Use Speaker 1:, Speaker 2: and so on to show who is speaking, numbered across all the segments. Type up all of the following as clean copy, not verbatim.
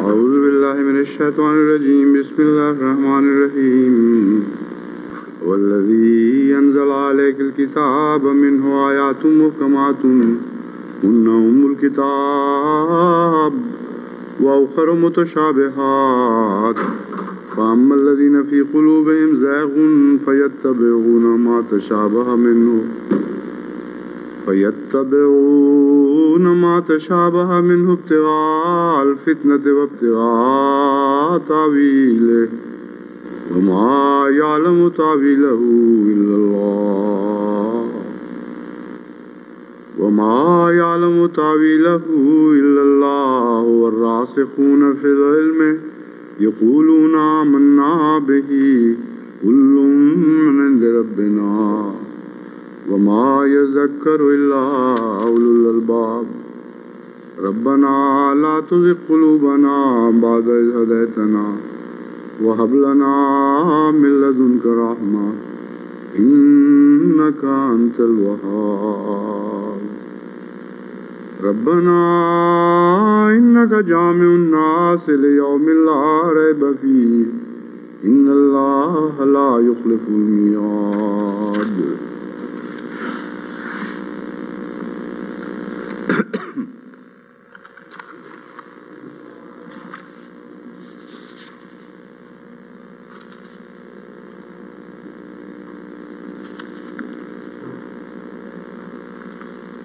Speaker 1: أعوذ بالله من الشيطان الرجيم بسم الله الرحمن الرحيم والذي أنزل عليك الكتاب منه آيات محكمات هن أم الكتاب وأخر متشابهات فأما الذين في قلوبهم زيغ فيتبعون ما تشابه منه ابتغاء الفتنة وابتغاء تأويله وما يعلم تأويله إلا الله والراسخون في العلم يقولون آمنا به كل من عند ربنا وما يذكر إلا أولو الألباب ربنا لا تزغ قلوبنا بعد إذ هديتنا وهب لنا من لدنك رحمة إنك أنت الوهاب ربنا إنك جامع الناس ليوم لا ريب فيه إن الله لا يخلف الميعاد.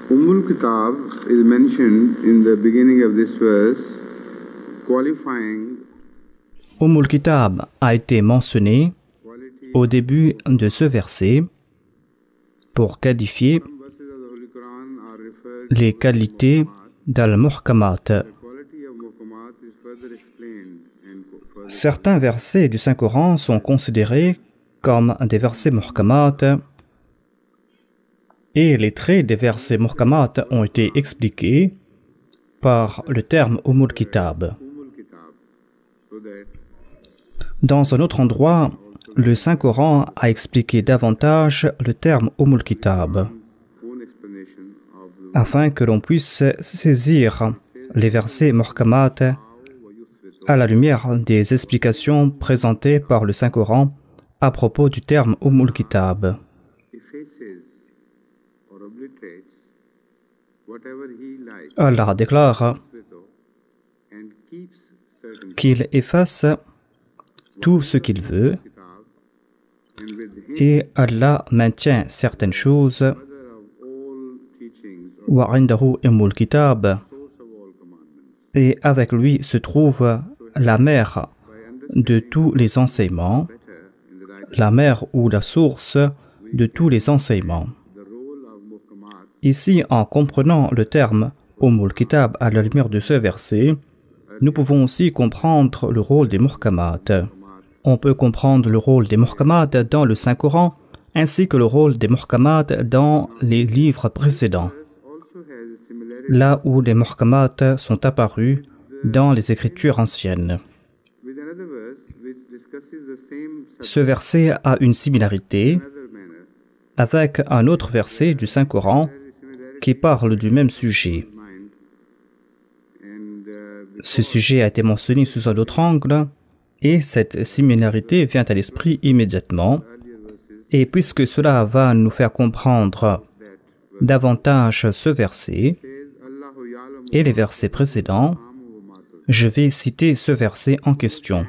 Speaker 1: Ummul Kitab is mentioned in the beginning of this verse, qualifying.
Speaker 2: Ummul Kitab a été mentionné au début de ce verset pour qualifier les qualités d'Al-Muhkamat. Certains versets du Saint-Coran sont considérés comme des versets Muhkamat et les traits des versets Muhkamat ont été expliqués par le terme Ummul Kitab. Dans un autre endroit, le Saint-Coran a expliqué davantage le terme Ummul Kitab afin que l'on puisse saisir les versets Muhkamat à la lumière des explications présentées par le Saint-Coran à propos du terme Ummul Kitab. Allah déclare qu'il efface tout ce qu'il veut et Allah maintient certaines choses. Wa indahu ummul kitab, et avec lui se trouve la mère de tous les enseignements, la mère ou la source de tous les enseignements. Ici, en comprenant le terme Ummul Kitab à la lumière de ce verset, nous pouvons aussi comprendre le rôle des Muhkamat. On peut comprendre le rôle des Muhkamat dans le Saint-Coran, ainsi que le rôle des Muhkamat dans les livres précédents, là où les Muhkamat sont apparus dans les Écritures anciennes. Ce verset a une similarité avec un autre verset du Saint-Coran qui parle du même sujet. Ce sujet a été mentionné sous un autre angle et cette similarité vient à l'esprit immédiatement. Et puisque cela va nous faire comprendre davantage ce verset et les versets précédents, je vais citer ce verset en question.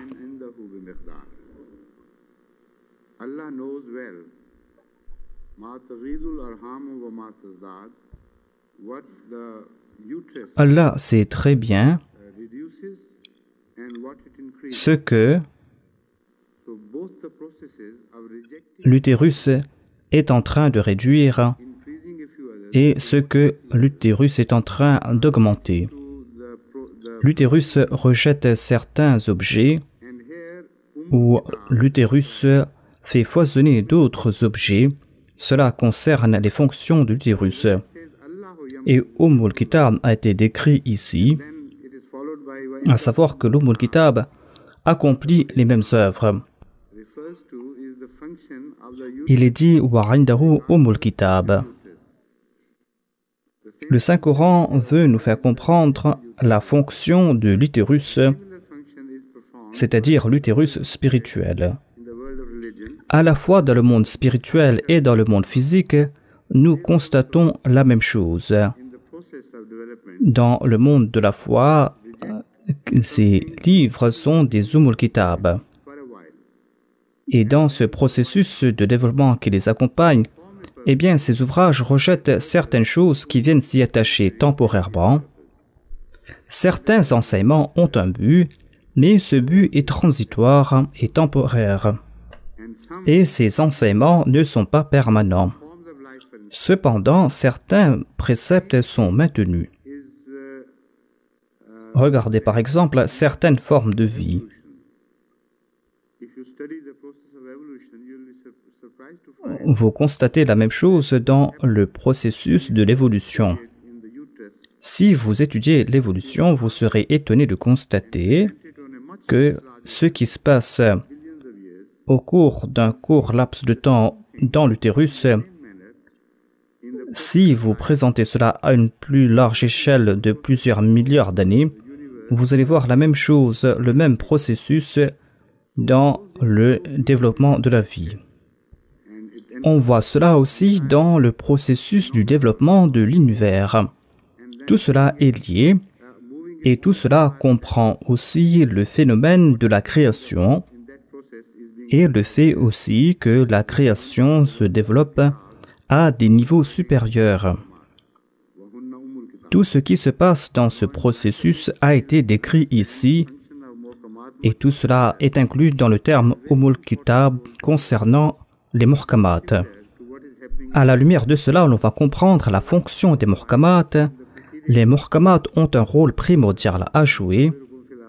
Speaker 2: Allah sait très bien ce que l'utérus est en train de réduire et ce que l'utérus est en train d'augmenter. L'utérus rejette certains objets ou l'utérus fait foisonner d'autres objets. Cela concerne les fonctions de l'utérus. Et Ummul Kitab a été décrit ici, à savoir que l'Ummul Kitab accomplit les mêmes œuvres. Il est dit wa indahu Ummul Kitab. Le Saint-Coran veut nous faire comprendre la fonction de l'utérus c'est-à-dire l'utérus spirituel. À la fois dans le monde spirituel et dans le monde physique, nous constatons la même chose. Dans le monde de la foi, ces livres sont des Kitab. Et dans ce processus de développement qui les accompagne, eh bien, ces ouvrages rejettent certaines choses qui viennent s'y attacher temporairement. Certains enseignements ont un but, mais ce but est transitoire et temporaire. Et ces enseignements ne sont pas permanents. Cependant, certains préceptes sont maintenus. Regardez par exemple certaines formes de vie. Vous constatez la même chose dans le processus de l'évolution. Si vous étudiez l'évolution, vous serez étonné de constater que ce qui se passe au cours d'un court laps de temps dans l'utérus, si vous présentez cela à une plus large échelle de plusieurs milliards d'années, vous allez voir la même chose, le même processus dans le développement de la vie. On voit cela aussi dans le processus du développement de l'univers. Tout cela est lié et tout cela comprend aussi le phénomène de la création et le fait aussi que la création se développe à des niveaux supérieurs. Tout ce qui se passe dans ce processus a été décrit ici et tout cela est inclus dans le terme Kitab concernant les muhkamat. À la lumière de cela, on va comprendre la fonction des muhkamat. Les muhkamat ont un rôle primordial à jouer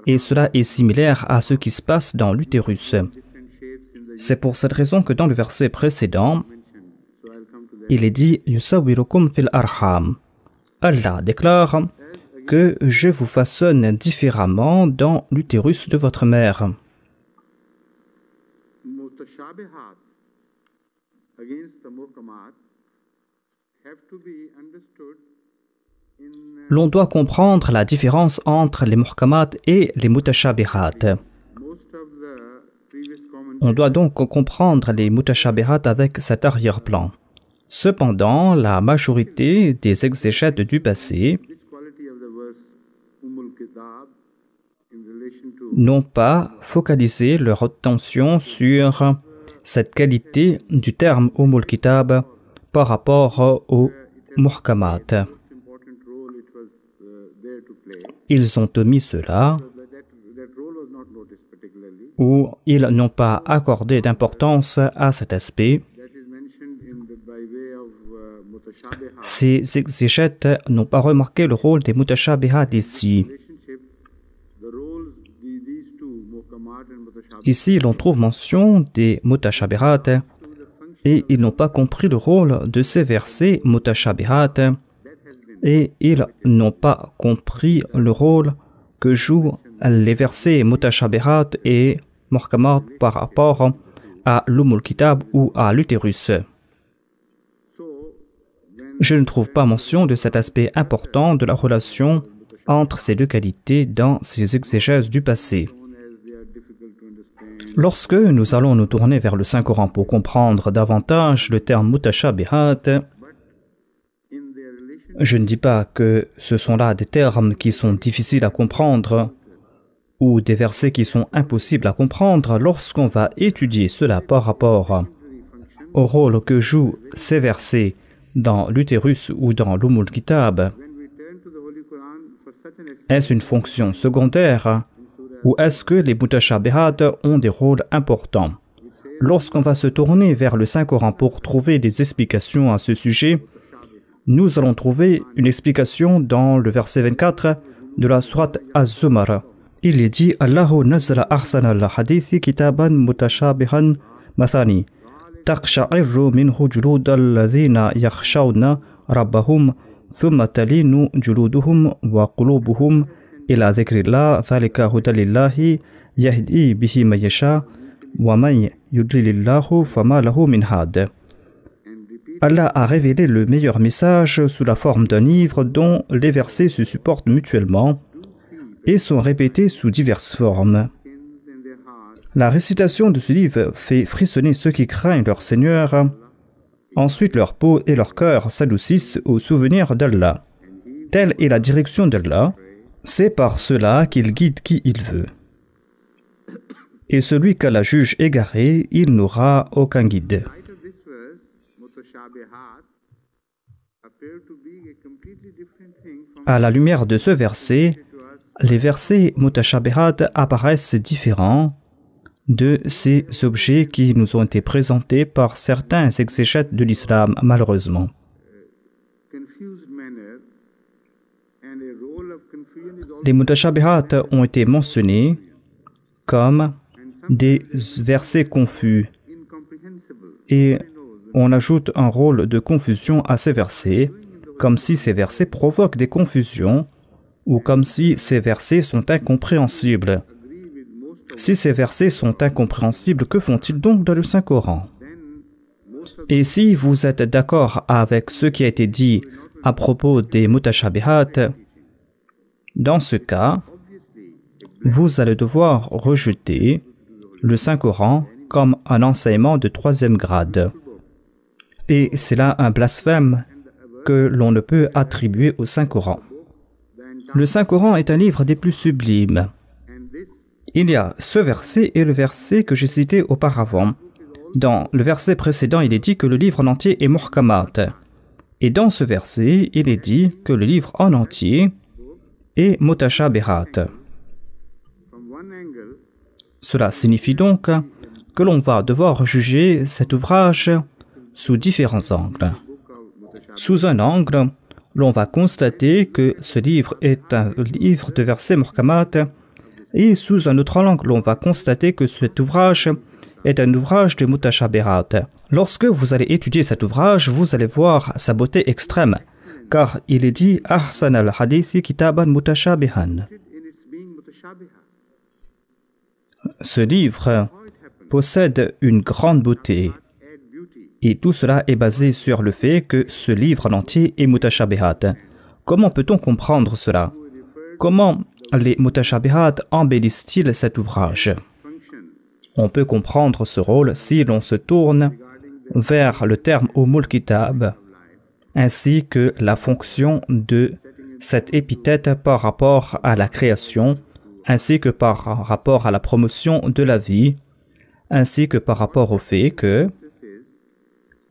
Speaker 2: et cela est similaire à ce qui se passe dans l'utérus. C'est pour cette raison que dans le verset précédent, il est dit « Yusawwirukum fil arham ». Allah déclare que je vous façonne différemment dans l'utérus de votre mère. L'on doit comprendre la différence entre les muhkamat et les mutashabihat. On doit donc comprendre les mutashabihat avec cet arrière-plan. Cependant, la majorité des exégètes du passé n'ont pas focalisé leur attention sur cette qualité du terme Kitab par rapport au muhkamat. Ils ont omis cela ou ils n'ont pas accordé d'importance à cet aspect. Ces exégètes n'ont pas remarqué le rôle des mutashabihat ici. Ici, l'on trouve mention des mutashabihat et ils n'ont pas compris le rôle de ces versets mutashabihat et ils n'ont pas compris le rôle que jouent les versets mutashabihat et muhkamat par rapport à Kitab ou à l'utérus. Je ne trouve pas mention de cet aspect important de la relation entre ces deux qualités dans ces exégèses du passé. Lorsque nous allons nous tourner vers le Saint-Coran pour comprendre davantage le terme mutashabihat, je ne dis pas que ce sont là des termes qui sont difficiles à comprendre ou des versets qui sont impossibles à comprendre. Lorsqu'on va étudier cela par rapport au rôle que jouent ces versets dans l'utérus ou dans Kitab, est-ce une fonction secondaire ou est-ce que les mutashabihat ont des rôles importants? Lorsqu'on va se tourner vers le Saint-Coran pour trouver des explications à ce sujet, nous allons trouver une explication dans le verset 24 de la sourate Az-Zumar. Il est dit « Allahu nazala ahsana al-hadithi kitaban mutashabihan mathani taqsha'irru minhu julud alladhina yakhshawna rabbahum thumma talinu juluduhum wa qulubuhum ila dhikrillah dhalika hudalillahi yahdi bihi man yasha wa man yudlilillahu fama lahu min had » Allah a révélé le meilleur message sous la forme d'un livre dont les versets se supportent mutuellement et sont répétés sous diverses formes. La récitation de ce livre fait frissonner ceux qui craignent leur Seigneur. Ensuite, leur peau et leur cœur s'adoucissent au souvenir d'Allah. Telle est la direction d'Allah. C'est par cela qu'il guide qui il veut. Et celui qu'Allah juge égaré, il n'aura aucun guide. À la lumière de ce verset, les versets mutashabihat apparaissent différents de ces objets qui nous ont été présentés par certains exégètes de l'islam, malheureusement. Les mutashabihat ont été mentionnés comme des versets confus et on ajoute un rôle de confusion à ces versets, comme si ces versets provoquent des confusions ou comme si ces versets sont incompréhensibles. Si ces versets sont incompréhensibles, que font-ils donc dans le Saint-Coran? Et si vous êtes d'accord avec ce qui a été dit à propos des mutashabihat, dans ce cas, vous allez devoir rejeter le Saint-Coran comme un enseignement de 3e grade. Et c'est là un blasphème que l'on ne peut attribuer au Saint-Coran. Le Saint-Coran est un livre des plus sublimes. Il y a ce verset et le verset que j'ai cité auparavant. Dans le verset précédent, il est dit que le livre en entier est muhkamat. Et dans ce verset, il est dit que le livre en entier est mutashabihat. Cela signifie donc que l'on va devoir juger cet ouvrage sous différents angles. Sous un angle, l'on va constater que ce livre est un livre de versets muhkamat, et sous un autre angle, l'on va constater que cet ouvrage est un ouvrage de mutashabihat. Lorsque vous allez étudier cet ouvrage, vous allez voir sa beauté extrême, car il est dit « Ahsan al-hadithi kitaban mutashabihan ». Ce livre possède une grande beauté, et tout cela est basé sur le fait que ce livre en entier est mutashabihat. Comment peut-on comprendre cela? Comment les mutashabihat embellissent-ils cet ouvrage? On peut comprendre ce rôle si l'on se tourne vers le terme Ummul Kitab, ainsi que la fonction de cette épithète par rapport à la création, ainsi que par rapport à la promotion de la vie, ainsi que par rapport au fait que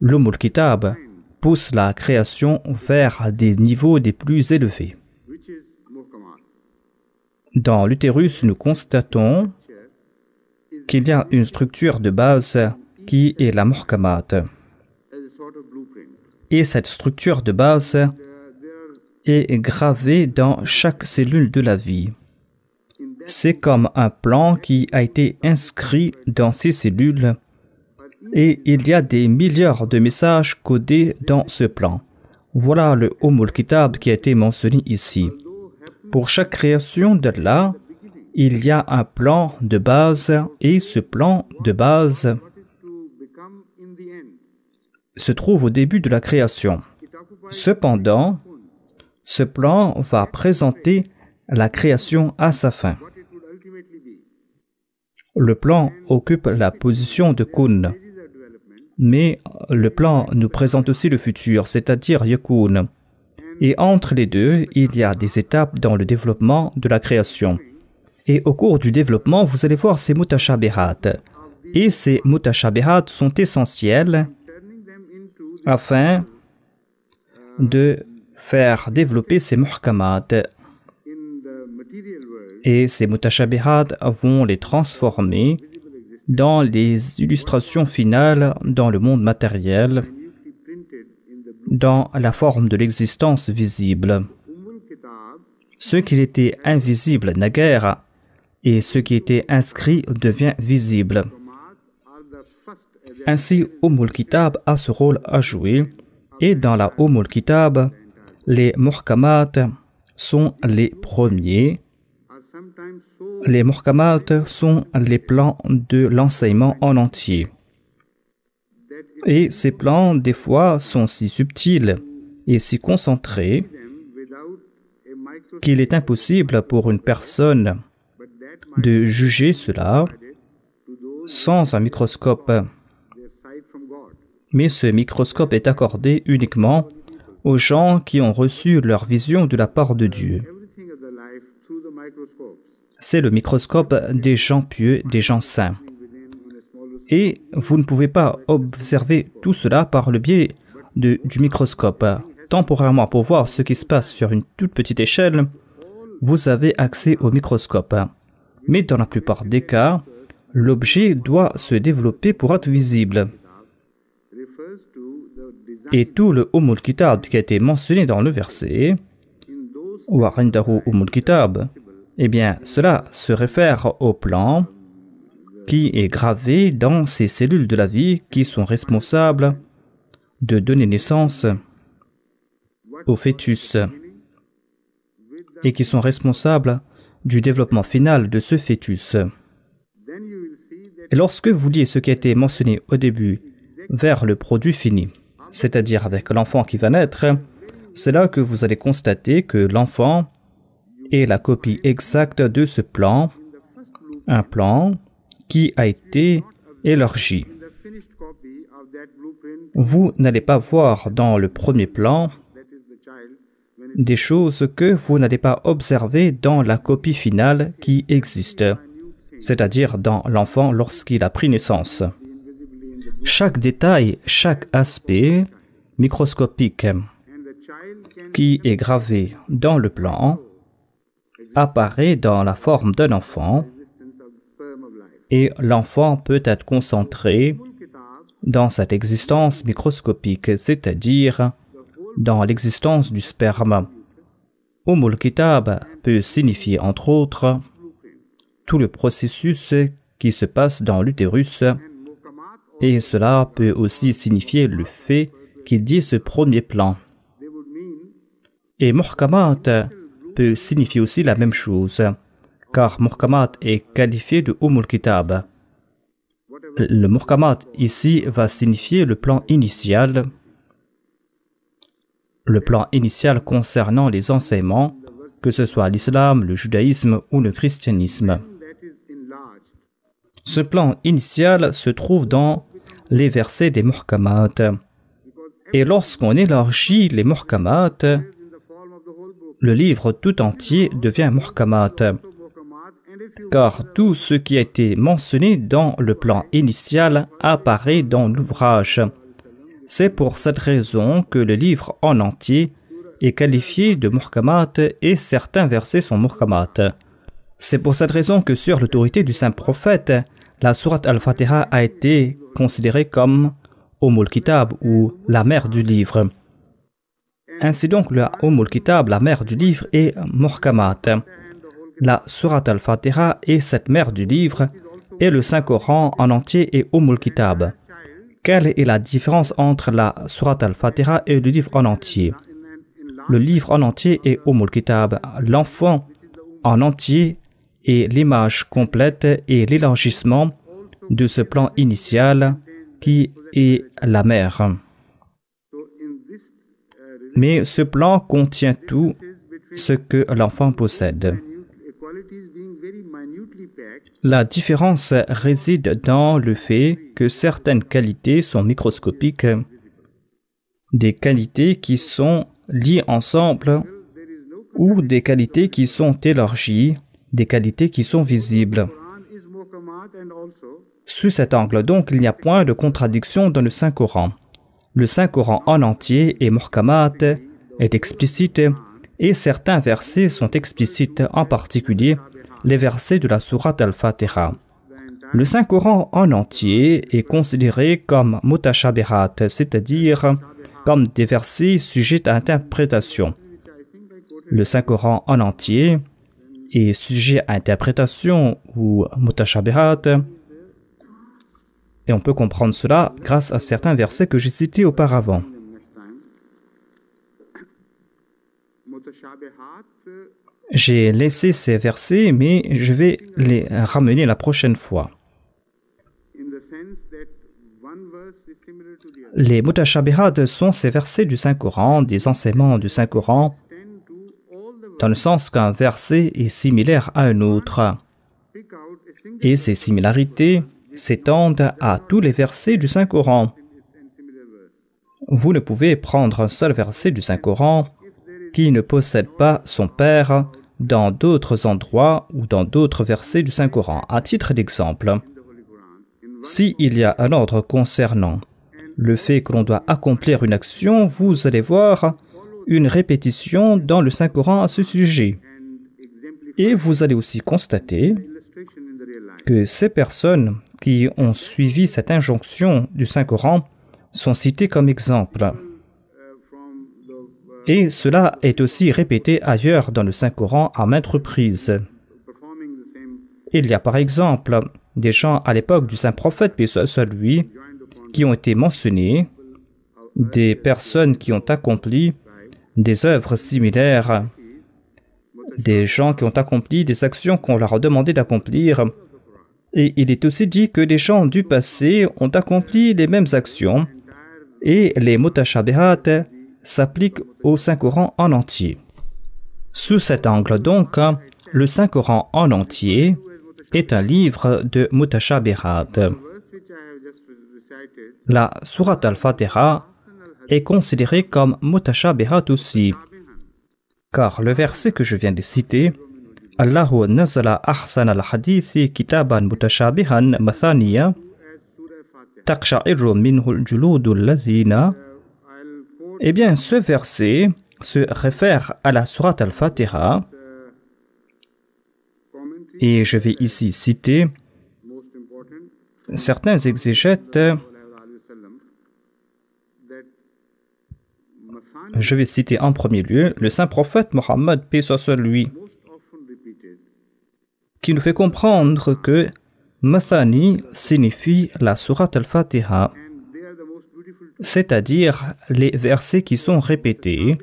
Speaker 2: l'Ummul Kitab pousse la création vers des niveaux des plus élevés. Dans l'utérus, nous constatons qu'il y a une structure de base qui est la muhkamat. Et cette structure de base est gravée dans chaque cellule de la vie. C'est comme un plan qui a été inscrit dans ces cellules et il y a des milliards de messages codés dans ce plan. Voilà le Ummul Kitab qui a été mentionné ici. Pour chaque création d'Allah, il y a un plan de base et ce plan de base se trouve au début de la création. Cependant, ce plan va présenter la création à sa fin. Le plan occupe la position de kun, mais le plan nous présente aussi le futur, c'est-à-dire yakun. Et entre les deux, il y a des étapes dans le développement de la création. Et au cours du développement, vous allez voir ces mutashabihat. Et ces mutashabihat sont essentiels afin de faire développer ces muhkamat. Et ces mutashabihat vont les transformer dans les illustrations finales dans le monde matériel, dans la forme de l'existence visible. Ce qui était invisible naguère et ce qui était inscrit devient visible. Ainsi, Ummul Kitab a ce rôle à jouer et dans la Ummul Kitab, les muhkamat sont les premiers. Les muhkamat sont les plans de l'enseignement en entier. Et ces plans, des fois, sont si subtils et si concentrés qu'il est impossible pour une personne de juger cela sans un microscope. Mais ce microscope est accordé uniquement aux gens qui ont reçu leur vision de la part de Dieu. C'est le microscope des gens pieux, des gens saints. Et vous ne pouvez pas observer tout cela par le biais du microscope. Temporairement, pour voir ce qui se passe sur une toute petite échelle, vous avez accès au microscope. Mais dans la plupart des cas, l'objet doit se développer pour être visible. Et tout le Ummul Kitab qui a été mentionné dans le verset, wa indahu Ummul Kitab, eh bien, cela se réfère au plan qui est gravé dans ces cellules de la vie qui sont responsables de donner naissance au fœtus et qui sont responsables du développement final de ce fœtus. Et lorsque vous liez ce qui a été mentionné au début vers le produit fini, c'est-à-dire avec l'enfant qui va naître, c'est là que vous allez constater que l'enfant est la copie exacte de ce plan, un plan qui a été élargi. Vous n'allez pas voir dans le premier plan des choses que vous n'allez pas observer dans la copie finale qui existe, c'est-à-dire dans l'enfant lorsqu'il a pris naissance. Chaque détail, chaque aspect microscopique qui est gravé dans le plan apparaît dans la forme d'un enfant et l'enfant peut être concentré dans cette existence microscopique, c'est-à-dire dans l'existence du sperme. Ummul Kitab peut signifier entre autres tout le processus qui se passe dans l'utérus et cela peut aussi signifier le fait qu'il y ait ce premier plan. Et Muhkamat peut signifier aussi la même chose, car Muhkamat est qualifié de Ummul Kitab. Le Muhkamat ici va signifier le plan initial concernant les enseignements, que ce soit l'islam, le judaïsme ou le christianisme. Ce plan initial se trouve dans les versets des Muhkamat. Et lorsqu'on élargit les Muhkamat, le livre tout entier devient Muhkamat. Car tout ce qui a été mentionné dans le plan initial apparaît dans l'ouvrage. C'est pour cette raison que le livre en entier est qualifié de Muhkamat et certains versets sont Muhkamat. C'est pour cette raison que sur l'autorité du saint prophète, la sourate Al-Fatiha a été considérée comme Ummul Kitab ou la mère du livre. Ainsi donc, le Ummul Kitab, la mère du livre, est Muhkamat. La sourate Al-Fatiha est cette mère du livre et le Saint-Coran en entier est Ummul Kitab. Quelle est la différence entre la sourate Al-Fatiha et le livre en entier? Le livre en entier est Ummul Kitab. L'enfant en entier est l'image complète et l'élargissement de ce plan initial qui est la mère. Mais ce plan contient tout ce que l'enfant possède. La différence réside dans le fait que certaines qualités sont microscopiques, des qualités qui sont liées ensemble ou des qualités qui sont élargies, des qualités qui sont visibles. Sous cet angle donc, il n'y a point de contradiction dans le Saint-Coran. Le Saint-Coran en entier est Muhkamat, est explicite, et certains versets sont explicites, en particulier les versets de la sourate Al-Fatiha. Le Saint-Coran en entier est considéré comme mutashabihat, c'est-à-dire comme des versets sujets à interprétation. Le Saint-Coran en entier est sujet à interprétation ou mutashabihat, et on peut comprendre cela grâce à certains versets que j'ai cités auparavant. J'ai laissé ces versets, mais je vais les ramener la prochaine fois. Les mutashabihat sont ces versets du Saint-Coran, des enseignements du Saint-Coran, dans le sens qu'un verset est similaire à un autre. Et ces similarités s'étendent à tous les versets du Saint-Coran. Vous ne pouvez prendre un seul verset du Saint-Coran qui ne possède pas son père dans d'autres endroits ou dans d'autres versets du Saint-Coran. À titre d'exemple, s'il y a un ordre concernant le fait que l'on doit accomplir une action, vous allez voir une répétition dans le Saint-Coran à ce sujet. Et vous allez aussi constater que ces personnes qui ont suivi cette injonction du Saint-Coran sont citées comme exemple. Et cela est aussi répété ailleurs dans le Saint-Coran à maintes reprises. Il y a par exemple des gens à l'époque du Saint-Prophète, paix soit lui, qui ont été mentionnés, des personnes qui ont accompli des œuvres similaires, des gens qui ont accompli des actions qu'on leur a demandé d'accomplir. Et il est aussi dit que les gens du passé ont accompli les mêmes actions et les mutashabihat s'appliquent au Saint-Coran en entier. Sous cet angle donc, le Saint-Coran en entier est un livre de mutashabihat. La sourate al-Fatiha est considérée comme mutashabihat aussi, car le verset que je viens de citer, Allahu nazala ahsan al-hadithi kitaban mutashabihan mathaniya taqsha'irru minhu al-juludu alladhina, eh bien ce verset se réfère à la sourate al-Fatiha et je vais ici citer certains exégètes. Je vais citer en premier lieu le saint prophète Mohammed, paix soit sur lui, qui nous fait comprendre que Mathani signifie la sourate al-Fatiha, c'est-à-dire les versets qui sont répétés.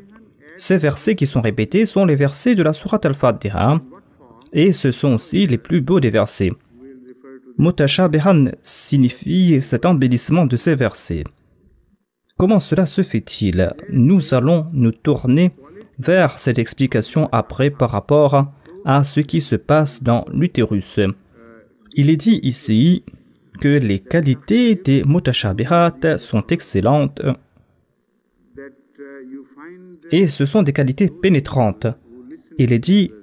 Speaker 2: Ces versets qui sont répétés sont les versets de la sourate al-Fatiha et ce sont aussi les plus beaux des versets. Mutashabihan signifie cet embellissement de ces versets. Comment cela se fait-il? Nous allons nous tourner vers cette explication après par rapport à ce qui se passe dans l'utérus. Il est dit ici que les qualités des mutashabihat sont excellentes et ce sont des qualités pénétrantes. Il est dit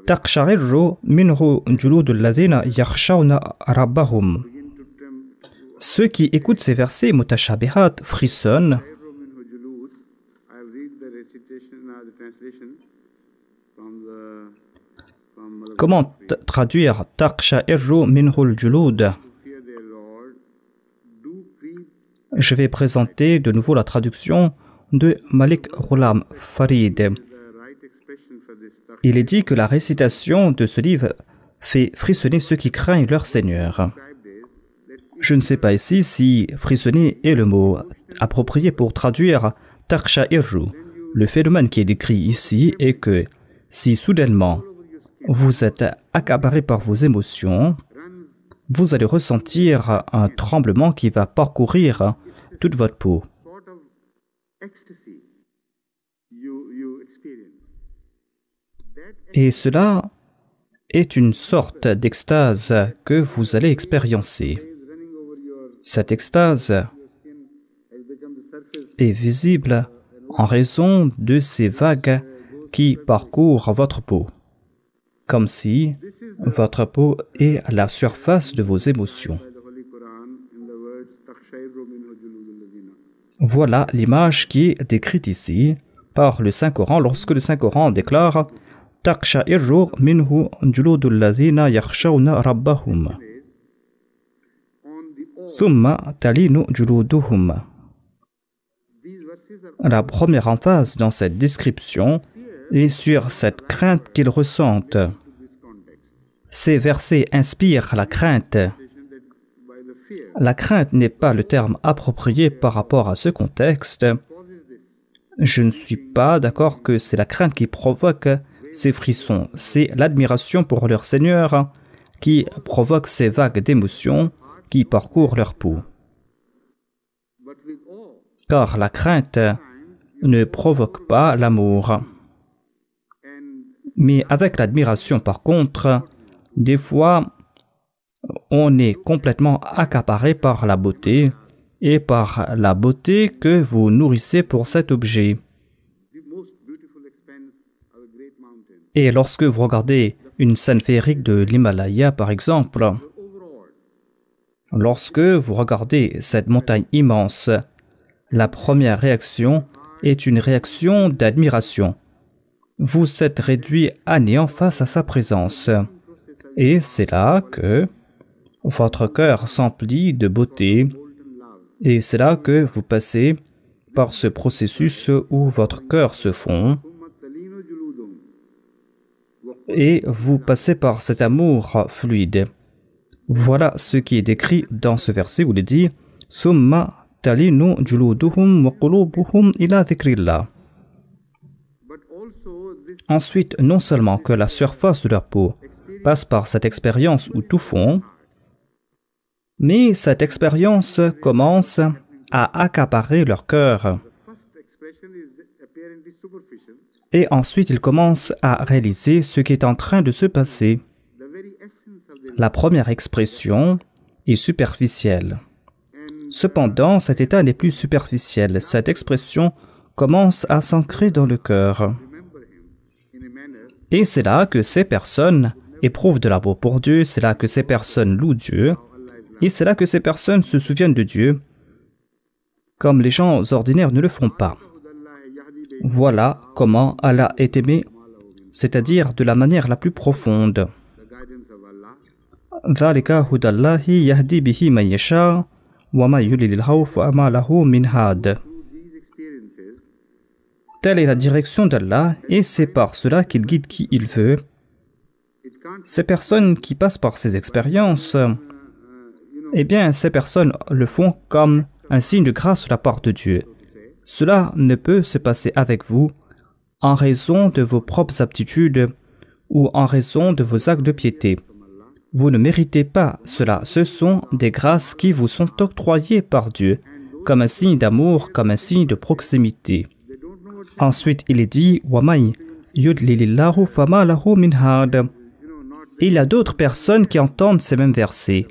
Speaker 2: taqsha'irru minhu juludu alladhina yakhshawna rabbahum. Ceux qui écoutent ces versets mutashabihat frissonnent. Comment traduire taqsha'irru minhu al-julud? Je vais présenter de nouveau la traduction de Malik Ghulam Farid. Il est dit que la récitation de ce livre fait frissonner ceux qui craignent leur Seigneur. Je ne sais pas ici si frissonner est le mot approprié pour traduire taqsha'irru. Le phénomène qui est décrit ici est que si soudainement vous êtes accaparé par vos émotions, vous allez ressentir un tremblement qui va parcourir toute votre peau. Et cela est une sorte d'extase que vous allez expériencer. Cette extase est visible en raison de ces vagues qui parcourent votre peau, comme si votre peau est la surface de vos émotions. Voilà l'image qui est décrite ici par le Saint-Coran lorsque le Saint-Coran déclare « Taqsha'irru minhu juludu alladhina yakhshawna rabbahum » Thumma talinu juluduhum. La première emphase dans cette description est sur cette crainte qu'ils ressentent. Ces versets inspirent la crainte. La crainte n'est pas le terme approprié par rapport à ce contexte. Je ne suis pas d'accord que c'est la crainte qui provoque ces frissons. C'est l'admiration pour leur Seigneur qui provoque ces vagues d'émotions qui parcourent leur peau. Car la crainte ne provoque pas l'amour. Mais avec l'admiration, par contre, des fois, on est complètement accaparé par la beauté et par la beauté que vous nourrissez pour cet objet. Et lorsque vous regardez une scène féerique de l'Himalaya, par exemple, lorsque vous regardez cette montagne immense, la première réaction est une réaction d'admiration. Vous êtes réduit à néant face à sa présence. Et c'est là que votre cœur s'emplit de beauté. Et c'est là que vous passez par ce processus où votre cœur se fond. Et vous passez par cet amour fluide. Voilà ce qui est décrit dans ce verset où il dit « Thumma talinu juluduhum wa qulubuhum ila dhikrillah » Ensuite, non seulement que la surface de leur peau passe par cette expérience où tout fond, mais cette expérience commence à accaparer leur cœur. Et ensuite, ils commencent à réaliser ce qui est en train de se passer. La première expression est superficielle. Cependant, cet état n'est plus superficiel. Cette expression commence à s'ancrer dans le cœur. Et c'est là que ces personnes éprouvent de l'amour pour Dieu, c'est là que ces personnes louent Dieu, et c'est là que ces personnes se souviennent de Dieu, comme les gens ordinaires ne le font pas. Voilà comment Allah est aimé, c'est-à-dire de la manière la plus profonde. ذَلِكَ هُدَى اللَّهِ يَهْدِي بِهِ مَن يَشَاءُ وَمَن يُضْلِلْهُ فَمَا لَهُ مِنْ هَادٍ. Telle est la direction d'Allah, et c'est par cela qu'il guide qui il veut. Ces personnes qui passent par ces expériences, eh bien, ces personnes le font comme un signe de grâce de la part de Dieu. Cela ne peut se passer avec vous en raison de vos propres aptitudes ou en raison de vos actes de piété. Vous ne méritez pas cela. Ce sont des grâces qui vous sont octroyées par Dieu, comme un signe d'amour, comme un signe de proximité. Ensuite, il est dit وَمَن يُضْلِلِ اللَّهُ فَمَا لَهُ مِنْ هَادٍ. Il y a d'autres personnes qui entendent ces mêmes versets,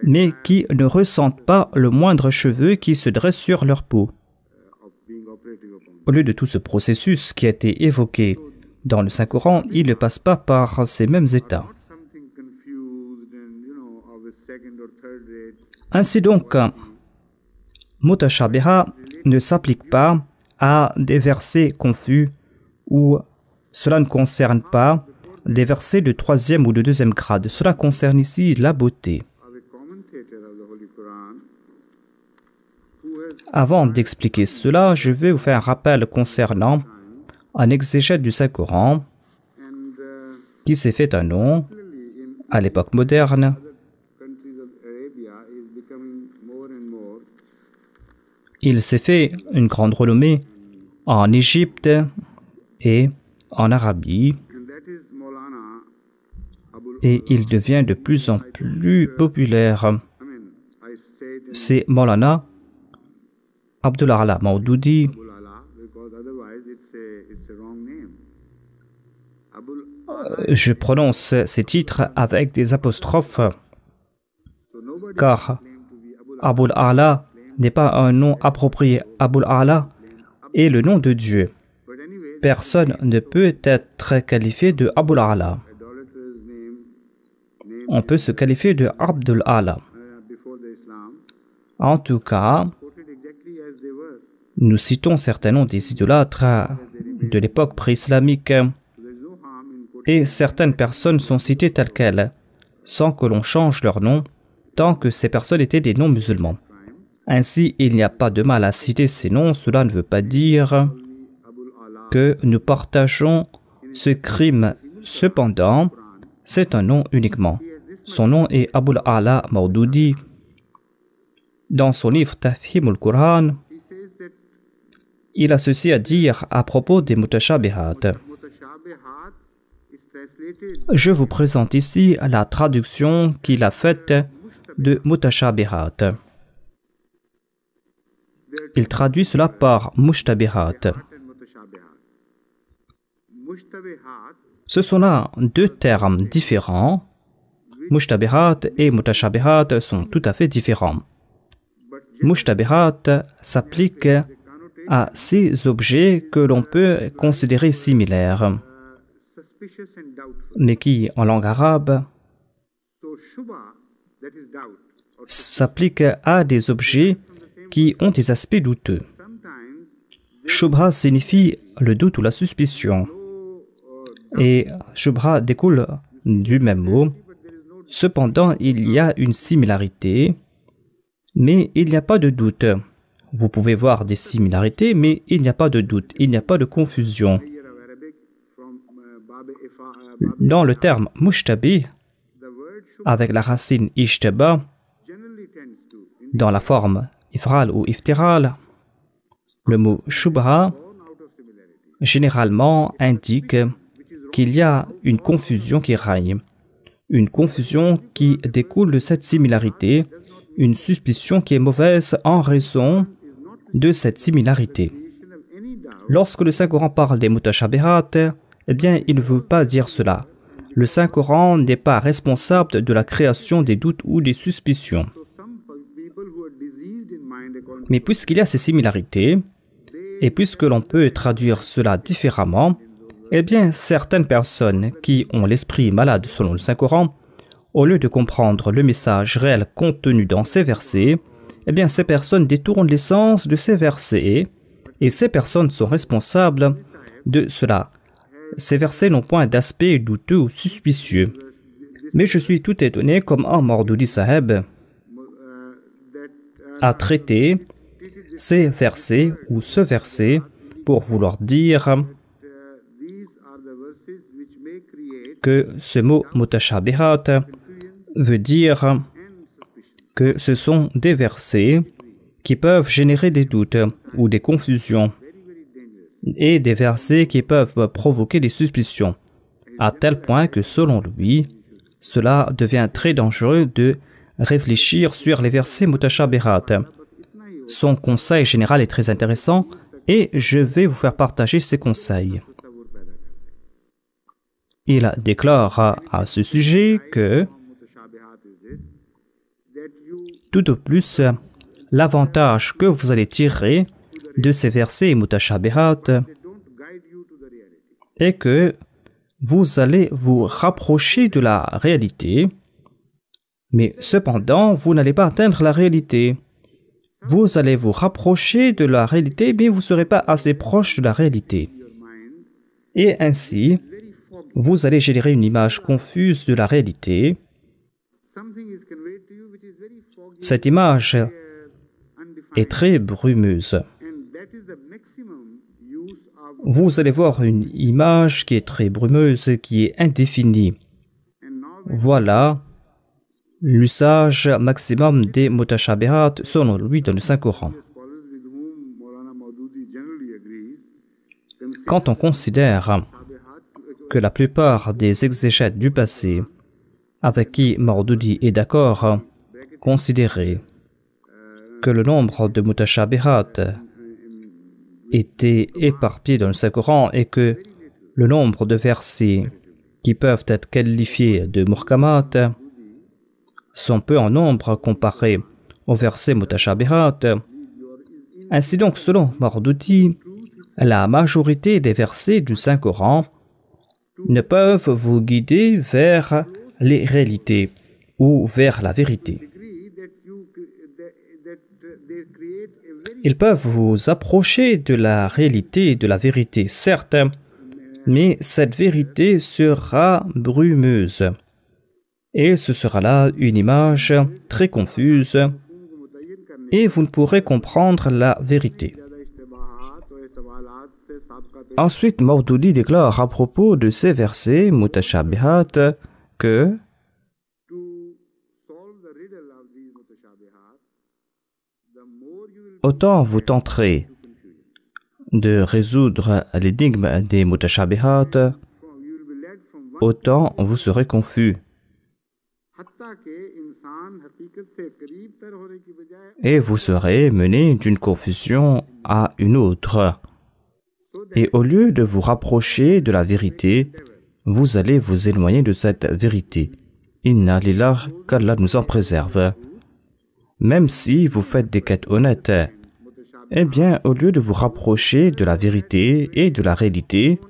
Speaker 2: mais qui ne ressentent pas le moindre cheveu qui se dresse sur leur peau. Au lieu de tout ce processus qui a été évoqué dans le Saint-Coran, il ne passe pas par ces mêmes états. Ainsi donc, Mutashabiha ne s'applique pas à des versets confus ou cela ne concerne pas des versets de troisième ou de deuxième grade. Cela concerne ici la beauté. Avant d'expliquer cela, je vais vous faire un rappel concernant un exégète du Saint-Coran qui s'est fait un nom à l'époque moderne. Il s'est fait une grande renommée en Égypte et en Arabie, et il devient de plus en plus populaire. C'est Maulana Abdul Ala Maududi. Je prononce ces titres avec des apostrophes, car Abul Ala n'est pas un nom approprié. Abul Ala est le nom de Dieu. Personne ne peut être qualifié de Abul Ala. On peut se qualifier de Abdul Ala. En tout cas, nous citons certains noms des idolâtres de l'époque pré-islamique et certaines personnes sont citées telles quelles, sans que l'on change leur nom, tant que ces personnes étaient des noms musulmans. Ainsi, il n'y a pas de mal à citer ces noms, cela ne veut pas dire que nous partageons ce crime. Cependant, c'est un nom uniquement. Son nom est Abul Ala Maududi. Dans son livre Tafhimul Quran, il a ceci à dire à propos des mutashabihat. Je vous présente ici la traduction qu'il a faite de mutashabihat. Il traduit cela par mushtabihat. Ce sont là deux termes différents Mushtabihat et mutashabihat sont tout à fait différents. Mushtabihat s'applique à ces objets que l'on peut considérer similaires, mais qui, en langue arabe, s'applique à des objets qui ont des aspects douteux. Shubha signifie le doute ou la suspicion, et Shubha découle du même mot. Cependant, il y a une similarité, mais il n'y a pas de doute. Vous pouvez voir des similarités, mais il n'y a pas de doute, il n'y a pas de confusion. Dans le terme mushtabih, avec la racine ishtaba, dans la forme ifral ou iftiral, le mot shubha généralement indique qu'il y a une confusion qui règne, une confusion qui découle de cette similarité, une suspicion qui est mauvaise en raison de cette similarité. Lorsque le Saint-Coran parle des mutashabihat, eh bien, il ne veut pas dire cela. Le Saint-Coran n'est pas responsable de la création des doutes ou des suspicions. Mais puisqu'il y a ces similarités, et puisque l'on peut traduire cela différemment, eh bien, certaines personnes qui ont l'esprit malade selon le Saint-Coran, au lieu de comprendre le message réel contenu dans ces versets, eh bien, ces personnes détournent l'essence de ces versets, et ces personnes sont responsables de cela. Ces versets n'ont point d'aspect douteux ou suspicieux. Mais je suis tout étonné comment Maududi Saheb a traité ces versets ou ce verset pour vouloir dire que ce mot mutashabihat veut dire que ce sont des versets qui peuvent générer des doutes ou des confusions et des versets qui peuvent provoquer des suspicions, à tel point que selon lui, cela devient très dangereux de réfléchir sur les versets mutashabihat. Son conseil général est très intéressant et je vais vous faire partager ses conseils. Il déclare à ce sujet que tout au plus, l'avantage que vous allez tirer de ces versets mutashabihat est que vous allez vous rapprocher de la réalité, mais cependant, vous n'allez pas atteindre la réalité. Vous allez vous rapprocher de la réalité, mais vous ne serez pas assez proche de la réalité. Et ainsi, vous allez générer une image confuse de la réalité. Cette image est très brumeuse. Vous allez voir une image qui est très brumeuse, qui est indéfinie. Voilà l'usage maximum des mutashabihat selon lui dans le Saint-Coran. Quand on considère que la plupart des exégètes du passé avec qui Maududi est d'accord considéraient que le nombre de mutashabihat était éparpillé dans le Saint-Coran et que le nombre de versets qui peuvent être qualifiés de muhkamat sont peu en nombre comparés aux versets mutashabihat. Ainsi donc, selon Maududi, la majorité des versets du Saint-Coran ne peuvent vous guider vers les réalités ou vers la vérité. Ils peuvent vous approcher de la réalité et de la vérité, certes, mais cette vérité sera brumeuse. Et ce sera là une image très confuse et vous ne pourrez comprendre la vérité. Ensuite, Maududi déclare à propos de ces versets mutashabihat que autant vous tenterez de résoudre l'énigme des mutashabihat, autant vous serez confus. Et vous serez mené d'une confusion à une autre. Et au lieu de vous rapprocher de la vérité, vous allez vous éloigner de cette vérité. Inna lillah, qu'Allah nous en préserve. Même si vous faites des quêtes honnêtes, eh bien, au lieu de vous rapprocher de la vérité et de la réalité,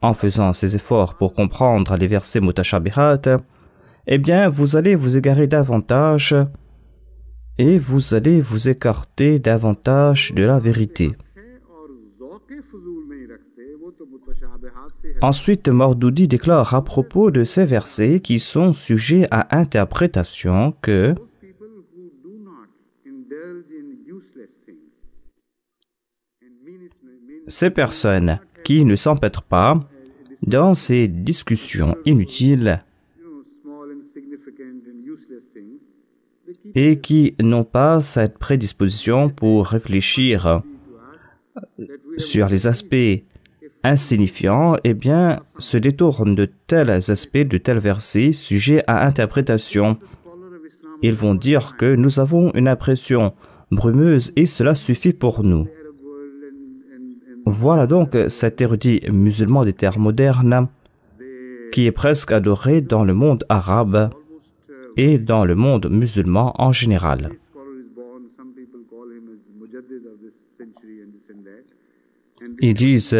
Speaker 2: en faisant ces efforts pour comprendre les versets mutashabihat, eh bien, vous allez vous égarer davantage et vous allez vous écarter davantage de la vérité. Ensuite, Maududi déclare à propos de ces versets qui sont sujets à interprétation que ces personnes qui ne s'empêtrent pas dans ces discussions inutiles et qui n'ont pas cette prédisposition pour réfléchir sur les aspects insignifiants, eh bien, se détournent de tels aspects, de tels versets sujets à interprétation. Ils vont dire que nous avons une impression brumeuse et cela suffit pour nous. Voilà donc cet érudit musulman des terres modernes qui est presque adoré dans le monde arabe et dans le monde musulman en général. Ils disent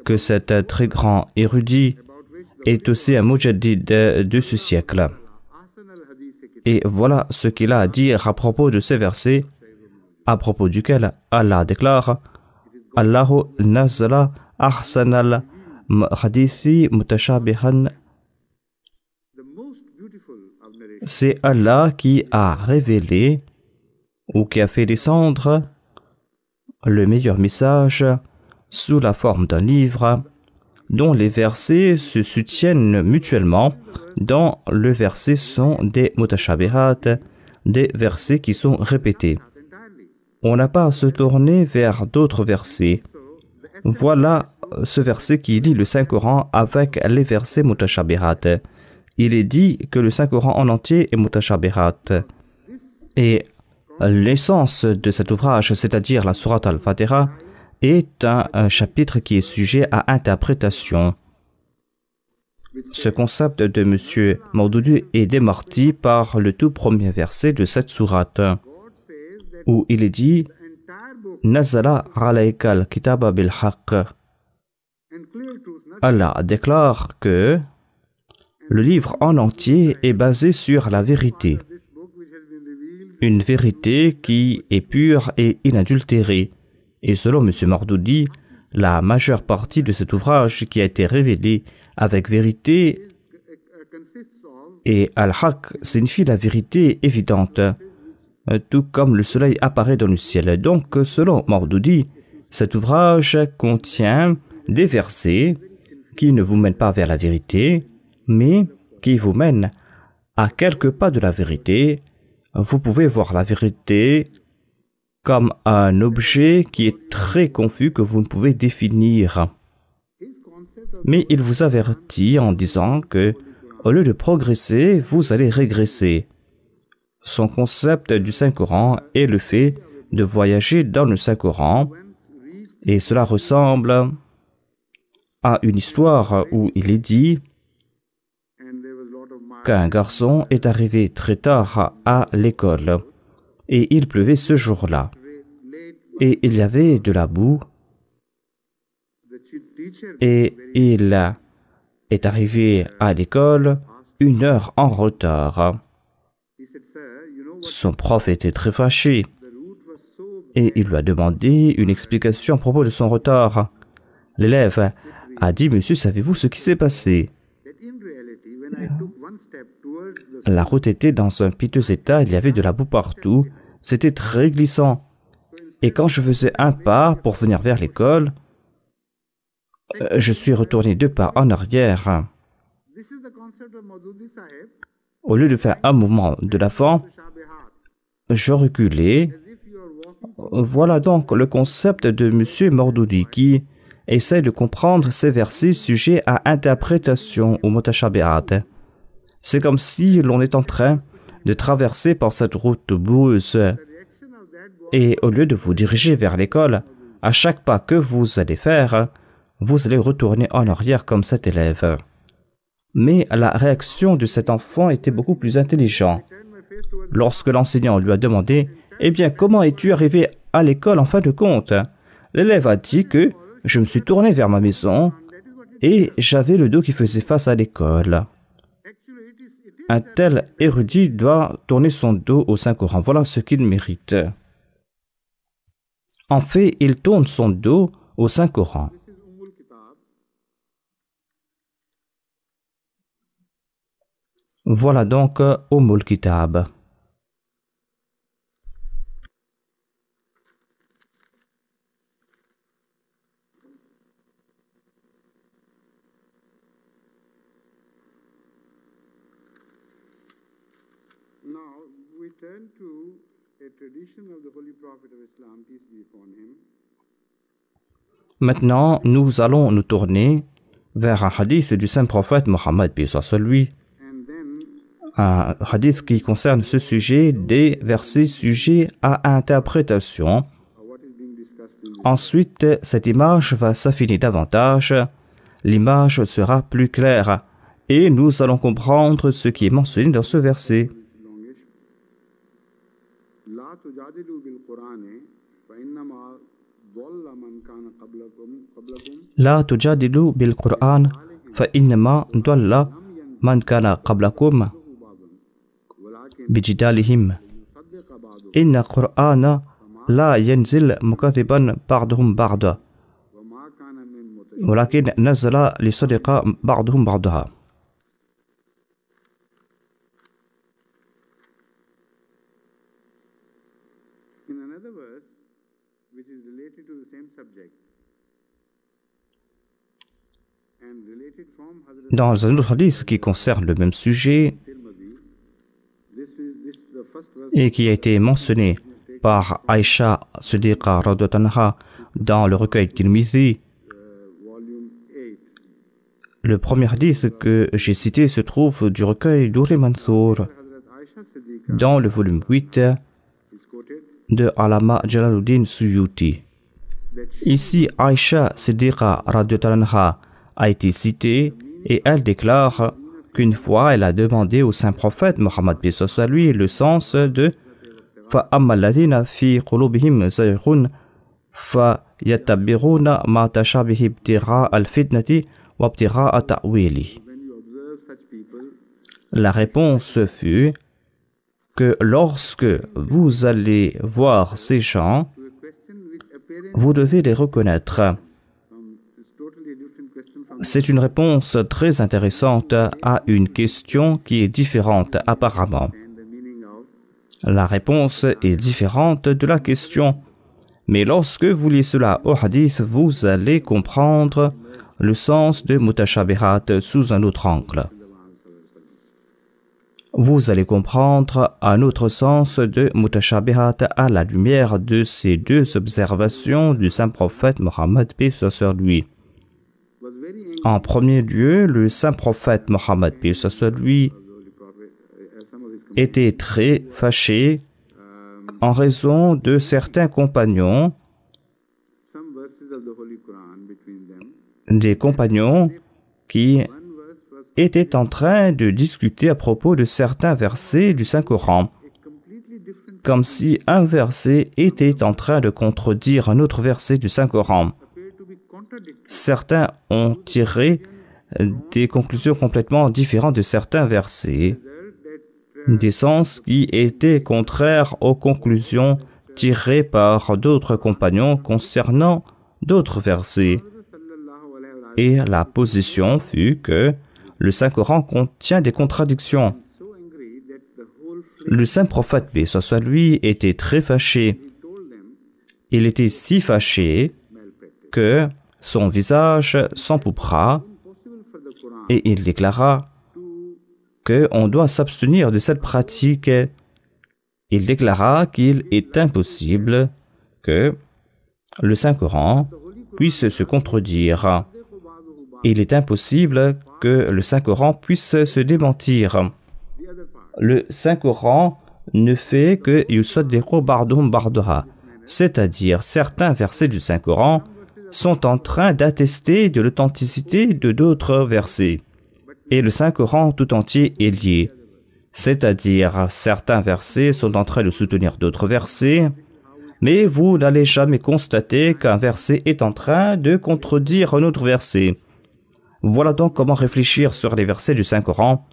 Speaker 2: que cet très grand érudit est aussi un mujaddid de ce siècle. Et voilà ce qu'il a à dire à propos de ces versets, à propos duquel Allah déclare « Allahu nazala ahsanal hadithi mutashabihan » C'est Allah qui a révélé ou qui a fait descendre le meilleur message sous la forme d'un livre dont les versets se soutiennent mutuellement, dont le verset sont des mutashabihat, des versets qui sont répétés. On n'a pas à se tourner vers d'autres versets. Voilà ce verset qui lit le Saint-Coran avec les versets mutashabihat. Il est dit que le Saint-Coran en entier est mutashabihat. Et l'essence de cet ouvrage, c'est-à-dire la sourate al-Fatiha, est un chapitre qui est sujet à interprétation. Ce concept de M. Maududi est démenti par le tout premier verset de cette sourate, où il est dit « Nazala alayka al-kitaba bil-haqq » Allah déclare que le livre en entier est basé sur la vérité, une vérité qui est pure et inadultérée. Et selon M. Maududi, la majeure partie de cet ouvrage qui a été révélé avec vérité et al-haq signifie la vérité évidente, tout comme le soleil apparaît dans le ciel. Donc, selon Maududi, cet ouvrage contient des versets qui ne vous mènent pas vers la vérité, mais qui vous mènent à quelques pas de la vérité. Vous pouvez voir la vérité comme un objet qui est très confus que vous ne pouvez définir. Mais il vous avertit en disant que, au lieu de progresser, vous allez régresser. Son concept du Saint-Coran est le fait de voyager dans le Saint-Coran, et cela ressemble à une histoire où il est dit qu'un garçon est arrivé très tard à l'école. Et il pleuvait ce jour-là. Et il y avait de la boue. Et il est arrivé à l'école 1 heure en retard. Son prof était très fâché. Et il lui a demandé une explication à propos de son retard. L'élève a dit « Monsieur, savez-vous ce qui s'est passé ?» La route était dans un piteux état, il y avait de la boue partout. C'était très glissant. Et quand je faisais un pas pour venir vers l'école, je suis retourné 2 pas en arrière. Au lieu de faire un mouvement de l'avant, je reculais. Voilà donc le concept de M. Maududi qui essaie de comprendre ces versets sujets à interprétation ou mutashabihat. C'est comme si l'on est en train de traverser par cette route boueuse. Et au lieu de vous diriger vers l'école, à chaque pas que vous allez faire, vous allez retourner en arrière comme cet élève. Mais la réaction de cet enfant était beaucoup plus intelligente. Lorsque l'enseignant lui a demandé « Eh bien, comment es-tu arrivé à l'école en fin de compte ?» L'élève a dit que « Je me suis tourné vers ma maison et j'avais le dos qui faisait face à l'école. » Un tel érudit doit tourner son dos au Saint-Coran. Voilà ce qu'il mérite. En fait, il tourne son dos au Saint-Coran. Voilà donc Ummul Kitab.
Speaker 1: Now we turn to a tradition of the Holy Prophet of Islam, peace be upon him.
Speaker 2: Maintenant, nous allons nous tourner vers un hadith du saint prophète Mohammed, paix soit sur lui.
Speaker 1: And then
Speaker 2: Un hadith qui concerne ce sujet, des versets sujets à interprétation.
Speaker 1: what is being discussed in this.
Speaker 2: Ensuite, cette image va s'affiner davantage. L'image sera plus claire et nous allons comprendre ce qui est mentionné dans ce verset.
Speaker 1: Longish. La tujadilu bil Qur'ani fa innama dhalla man kana qablakum
Speaker 2: La tujadilu bil Qur'an fa innama dalla man kana qablakum bijidalihim. Inna Qur'ana la yanzil mukathiban ba'dhum ba'da. ولكن نزل لصدق بعضهم بعضها.
Speaker 1: In another verse, which is related to the same subject and related from Hazrat
Speaker 2: Dans un autre hadith qui concerne le même sujet
Speaker 1: Tirmidhi, this the first verse
Speaker 2: et qui a été mentionné par Aïcha Siddiqa radhiyallahu anha dans le recueil Tirmidhi,
Speaker 1: volume 8.
Speaker 2: le premier hadith que j'ai cité se trouve du recueil Durr Mansour
Speaker 1: Hazrat Aisha Siddiqa
Speaker 2: dans le volume 8
Speaker 1: is quoted
Speaker 2: de Allama Jalaluddin Suyuti.
Speaker 1: that
Speaker 2: Ici, Aïcha Siddiqa radhiyallahu anha a été citée et elle déclare qu'une fois elle a demandé au saint prophète Mohammed paix soit sur lui le sens de فَأَمَّا الَّذِينَ فِي قُلُوبِهِمْ زَيْغٌ فَيَتَّبِعُونَ مَا تَشَابِهَ ابْتِغَاءَ الْفِتْنَةِ وَابْتِغَاءَ تَأْوِيلِهِ.
Speaker 1: when you observe such people,
Speaker 2: La réponse fut que lorsque vous allez voir ces gens,
Speaker 1: to a question which appearing
Speaker 2: vous devez les reconnaître.
Speaker 1: from is totally a different question from
Speaker 2: C'est une réponse très intéressante à une question qui est différente apparemment.
Speaker 1: and the meaning of
Speaker 2: La réponse est différente de la question. Mais lorsque vous lisez cela au hadith, vous allez comprendre le sens de mutashabihat sous un autre angle. Vous allez comprendre un autre sens de mutashabihat à la lumière de ces deux observations du saint prophète Mohammed paix soit sur lui.
Speaker 1: was very angry
Speaker 2: En premier lieu, le saint prophèt Mohammed paix soit sur lui
Speaker 1: Holy Prophet some of his
Speaker 2: était très fâché en raison de certains compagnons,
Speaker 1: some verses of the Holy Quran between them.
Speaker 2: des compagnons qui
Speaker 1: One verse was
Speaker 2: étaient en train de discuter à propos de certains versets du Saint-Coran,
Speaker 1: a completely different
Speaker 2: comme si un verset était en train de contredire un autre verset du Saint-Coran.
Speaker 1: appear to be contradictory.
Speaker 2: Certains ont tiré des conclusions complètement différentes de certains versets, des sens qui étaient contraires aux conclusions tirées par d'autres compagnons concernant d'autres versets.
Speaker 1: Sallallahu alayhi wa
Speaker 2: Et la position fut que le Saint-Coran contient des contradictions.
Speaker 1: so angry that the whole
Speaker 2: Le saint prophète, paix soit sur lui, était très fâché.
Speaker 1: told them
Speaker 2: Il était si fâché
Speaker 1: malpractice.
Speaker 2: que son visage s'empourpra
Speaker 1: Impossible for the Quran
Speaker 2: et il déclara qu'on doit s'abstenir de cette pratique. Il déclara qu'il est impossible que le Saint-Coran puisse se contredire. Il est impossible que le Saint-Coran puisse se démentir.
Speaker 1: the other part.
Speaker 2: Le Saint-Coran ne fait que yusaddiqu ba'duhum ba'daha, c'est-à-dire certains versets du Saint-Coran sont en train d'attester de l'authenticité de d'autres versets. et le Saint-Coran tout entier est lié. C'est-à-dire, certains versets sont en train de soutenir d'autres versets, mais vous n'allez jamais constater qu'un verset est en train de contredire un autre verset. Voilà donc comment réfléchir sur les versets du Saint-Coran.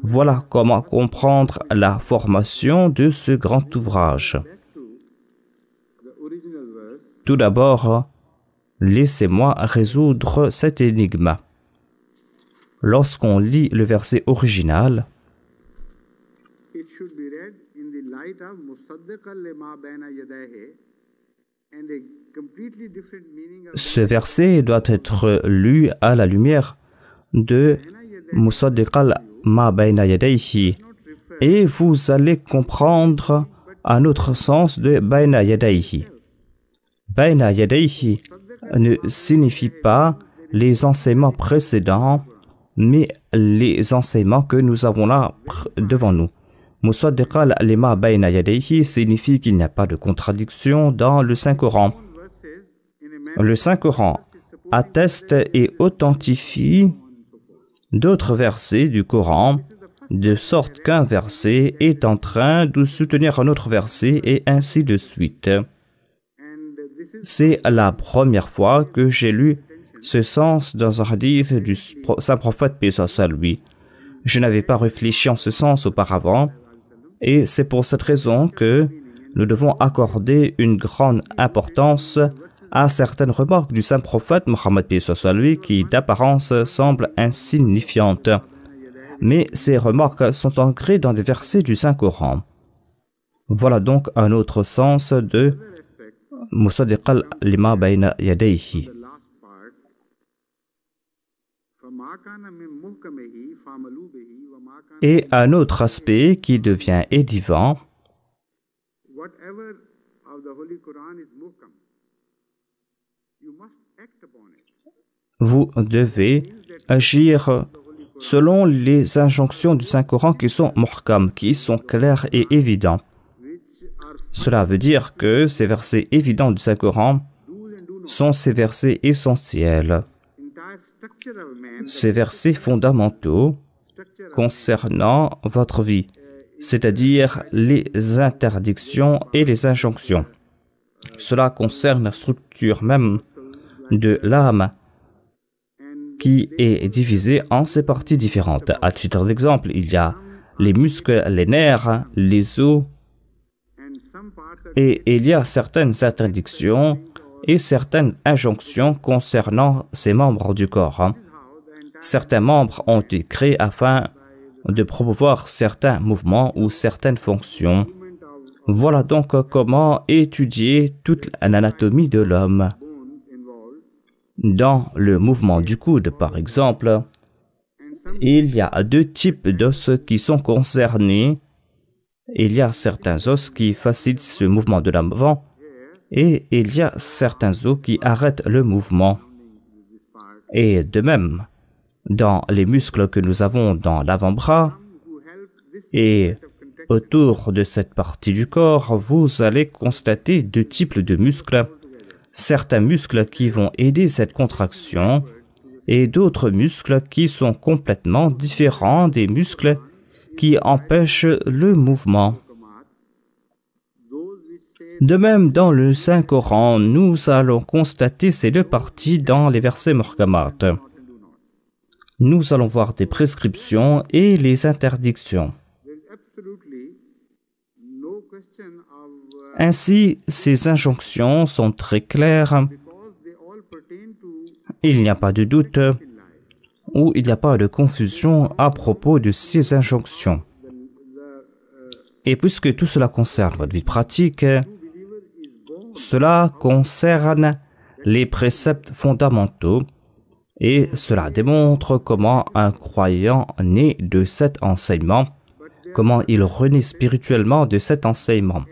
Speaker 2: Voilà comment comprendre la formation de ce grand ouvrage. Tout d'abord, laissez-moi résoudre cette énigme. Lorsqu'on lit le verset original, ce verset doit être lu à la lumière de Musaddiqal ma bayna yadayhi, et vous allez comprendre un autre sens de bayna yadayhi. Bayna yadayhi ne signifie pas les enseignements précédents, mais les enseignements que nous avons là devant nous. Musaddiqal lima bayna yadayhi signifie qu'il n'y a pas de contradiction dans le Saint-Coran. Le Saint-Coran atteste et authentifie d'autres versets du Coran, de sorte qu'un verset est en train de soutenir un autre verset et ainsi de suite. C'est la première fois que j'ai lu ce sens dans un hadith du Saint-Prophète, paix soit sur lui. Je n'avais pas réfléchi en ce sens auparavant, et c'est pour cette raison que nous devons accorder une grande importance à certaines remarques du Saint-Prophète Mohammed, paix soit sur lui, qui d'apparence semblent insignifiantes. Mais ces remarques sont ancrées dans les versets du Saint-Coran. Voilà donc un autre sens de Musaddiqal lima bayna yadayhi. Et un autre aspect qui devient évident, vous devez agir selon les injonctions du Saint-Coran qui sont muhkam, qui sont clairs et évidents. Cela veut dire que ces versets évidents du Saint-Coran sont ces versets essentiels, ces versets fondamentaux concernant votre vie, c'est-à-dire les interdictions et les injonctions. Cela concerne la structure même de l'âme qui est divisée en ses parties différentes. À titre d'exemple, il y a les muscles, les nerfs, les os, et il y a certaines interdictions et certaines injonctions concernant ces membres du corps. Certains membres ont été créés afin de promouvoir certains mouvements ou certaines fonctions. Voilà donc comment étudier toute l'anatomie de l'homme. Dans le mouvement du coude, par exemple, il y a deux types d'os qui sont concernés. Il y a certains os qui facilitent ce mouvement de l'avant et il y a certains os qui arrêtent le mouvement. Et de même, dans les muscles que nous avons dans l'avant-bras et autour de cette partie du corps, vous allez constater deux types de muscles. Certains muscles qui vont aider cette contraction et d'autres muscles qui sont complètement différents des muscles qui empêchent le mouvement. De même, dans le Saint-Coran, nous allons constater ces deux parties dans les versets muhkamat. Nous allons voir des prescriptions et les interdictions. Ainsi, ces injonctions sont très claires. Il n'y a pas de doute ou il n'y a pas de confusion à propos de ces injonctions. Et puisque tout cela concerne votre vie pratique, cela concerne les préceptes fondamentaux et cela démontre comment un croyant naît de cet enseignement, comment il renaît spirituellement de cet enseignement.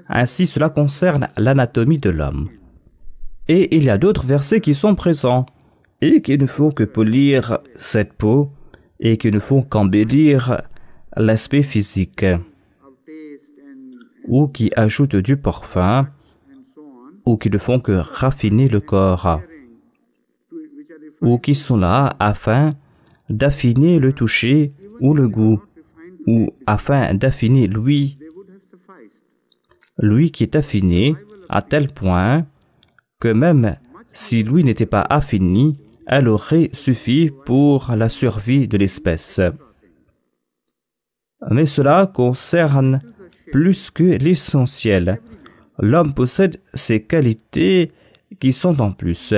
Speaker 2: Ainsi, cela concerne l'anatomie de l'homme. Et il y a d'autres versets qui sont présents et qui ne font que polir cette peau et qui ne font qu'embellir l'aspect physique ou qui ajoutent du parfum ou qui ne font que raffiner le corps ou qui sont là afin d'affiner le toucher ou le goût, ou afin d'affiner l'ouïe, l'ouïe qui est affinée à tel point que même si l'ouïe n'était pas affinie, elle aurait suffi pour la survie de l'espèce. Mais cela concerne plus que l'essentiel. L'homme possède ces qualités qui sont en plus.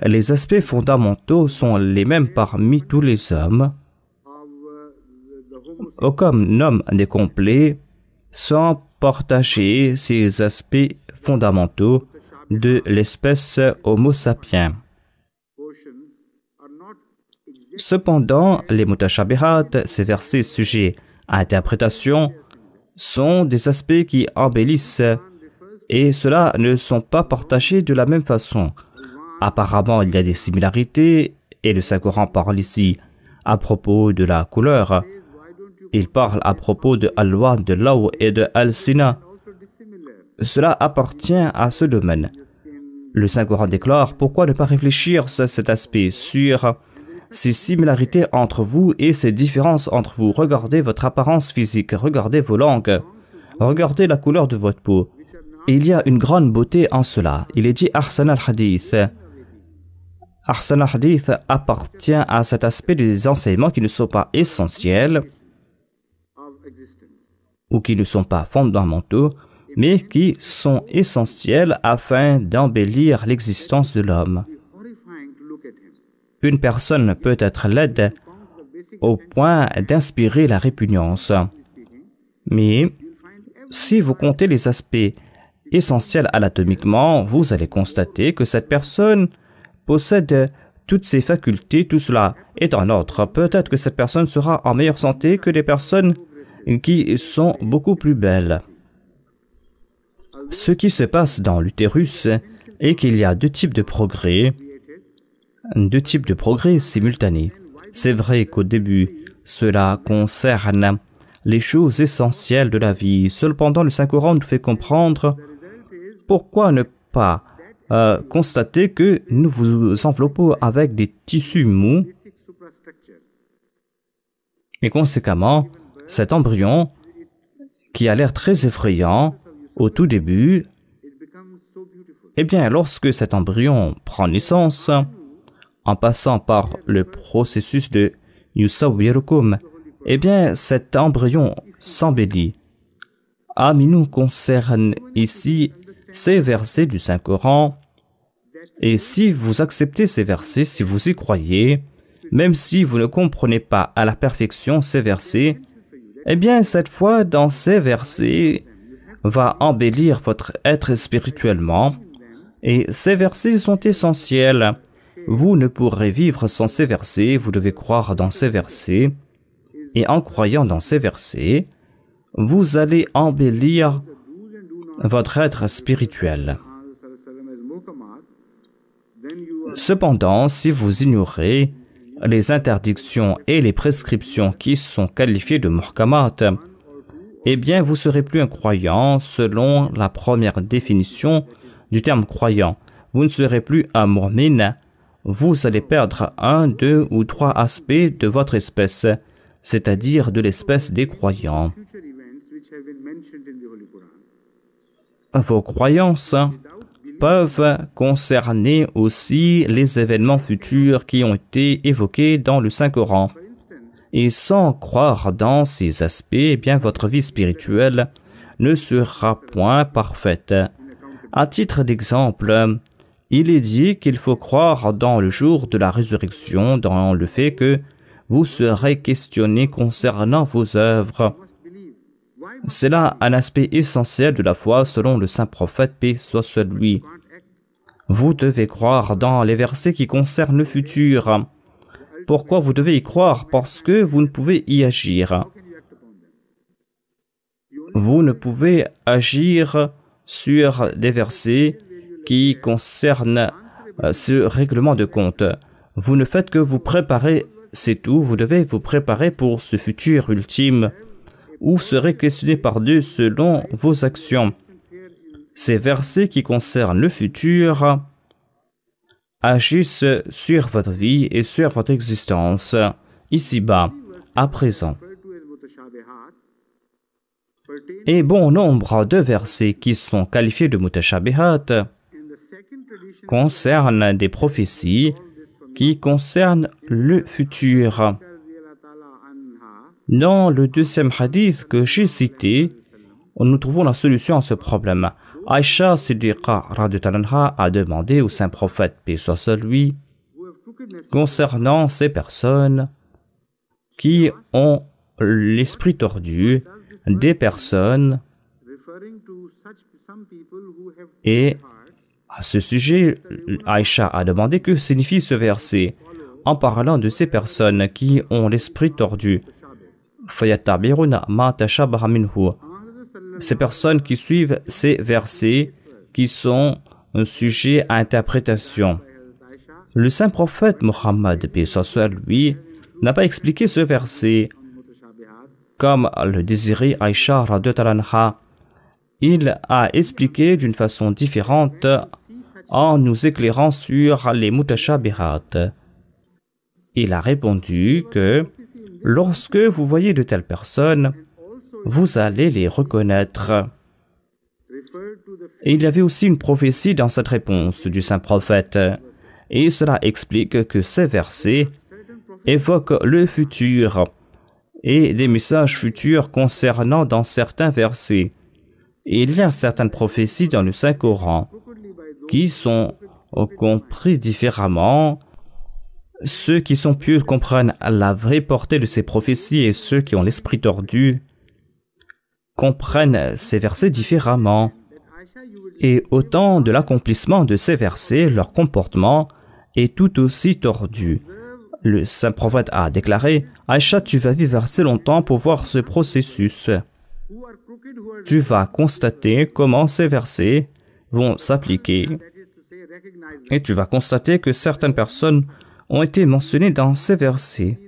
Speaker 2: Les aspects fondamentaux sont les mêmes parmi tous les hommes. Aucun homme n'est complet sans partager ces aspects fondamentaux de l'espèce Homo sapiens. Cependant, les mutashabihat, ces versets sujets à interprétation, sont des aspects qui embellissent et ceux-là ne sont pas partagés de la même façon. Apparemment, il y a des similarités et le Saint-Coran parle ici à propos de la couleur. Il parle à propos de Al-Wan, de Law et de Al-Sina. Cela appartient à ce domaine. Le Saint-Coran déclare: pourquoi ne pas réfléchir sur cet aspect, sur ces similarités entre vous et ces différences entre vous. Regardez votre apparence physique, regardez vos langues, regardez la couleur de votre peau. Et il y a une grande beauté en cela. Il est dit Ahsan al-Hadith. Ahsan al-Hadith appartient à cet aspect des enseignements qui ne sont pas essentiels ou qui ne sont pas fondamentaux, mais qui sont essentiels afin d'embellir l'existence de l'homme. Une personne peut être laide au point d'inspirer la répugnance. Mais si vous comptez les aspects essentiels anatomiquement, vous allez constater que cette personne possède toutes ses facultés, tout cela est en ordre. Peut-être que cette personne sera en meilleure santé que des personnes qui sont beaucoup plus belles. Ce qui se passe dans l'utérus est qu'il y a deux types de progrès simultanés. C'est vrai qu'au début, cela concerne les choses essentielles de la vie. Cependant, le Saint-Coran nous fait comprendre pourquoi ne pas constater que nous vous enveloppons avec des tissus mous et conséquemment, cet embryon qui a l'air très effrayant au tout début, eh bien, lorsque cet embryon prend naissance, en passant par le processus de Yusawwirukum, eh bien, cet embryon s'embellit. Nous concerne ici ces versets du Saint-Coran, et si vous acceptez ces versets, si vous y croyez, même si vous ne comprenez pas à la perfection ces versets, eh bien, cette foi dans ces versets va embellir votre être spirituellement, et ces versets sont essentiels. Vous ne pourrez vivre sans ces versets, vous devez croire dans ces versets, et en croyant dans ces versets, vous allez embellir votre être spirituel. Cependant, si vous ignorez les interdictions et les prescriptions qui sont qualifiées de muhkamat, eh bien, vous serez plus un croyant selon la première définition du terme croyant. Vous ne serez plus un mu'min. Vous allez perdre un, deux ou trois aspects de votre espèce, c'est-à-dire de l'espèce des croyants. Vos croyances peuvent concerner aussi les événements futurs qui ont été évoqués dans le Saint-Coran. Et sans croire dans ces aspects, eh bien, votre vie spirituelle ne sera point parfaite. À titre d'exemple, il est dit qu'il faut croire dans le jour de la résurrection, dans le fait que vous serez questionné concernant vos œuvres. C'est là un aspect essentiel de la foi selon le saint prophète, paix soit sur lui. Vous devez croire dans les versets qui concernent le futur. Pourquoi vous devez y croire? Parce que vous ne pouvez y agir. Vous ne pouvez agir sur des versets qui concernent ce règlement de compte. Vous ne faites que vous préparer, c'est tout. Vous devez vous préparer pour ce futur ultime où serez questionné par Dieu selon vos actions. Ces versets qui concernent le futur agissent sur votre vie et sur votre existence. ici-bas, à présent. Et bon nombre de versets qui sont qualifiés de mutashabihat concernent des prophéties qui concernent le futur. Dans le deuxième hadith que j'ai cité, nous trouvons la solution à ce problème. Aïcha Siddiqa radhiyallahu anha a demandé au saint prophète, paix soit sur lui, concernant ces personnes qui ont l'esprit tordu, des personnes, et à ce sujet, Aïcha a demandé que signifie ce verset en parlant de ces personnes qui ont l'esprit tordu. Ces personnes qui suivent ces versets qui sont sujets à interprétation. Le saint prophète Mohammed, paix soit sur lui, n'a pas expliqué ce verset comme le désirait Aïcha radhiyallahu anha. Il a expliqué d'une façon différente en nous éclairant sur les mutashabihat. Il a répondu que lorsque vous voyez de telles personnes, vous allez les reconnaître. Et il y avait aussi une prophétie dans cette réponse du saint prophète. Et cela explique que ces versets évoquent le futur et des messages futurs concernant dans certains versets. Et il y a certaines prophéties dans le Saint-Coran qui sont compris différemment. Ceux qui sont pieux comprennent la vraie portée de ces prophéties et ceux qui ont l'esprit tordu comprennent ces versets différemment. Et au temps de l'accomplissement de ces versets, leur comportement est tout aussi tordu. Le saint prophète a déclaré « Aïcha, tu vas vivre assez longtemps pour voir ce processus. Tu vas constater comment ces versets vont s'appliquer et tu vas constater que certaines personnes ont été mentionnées dans ces versets.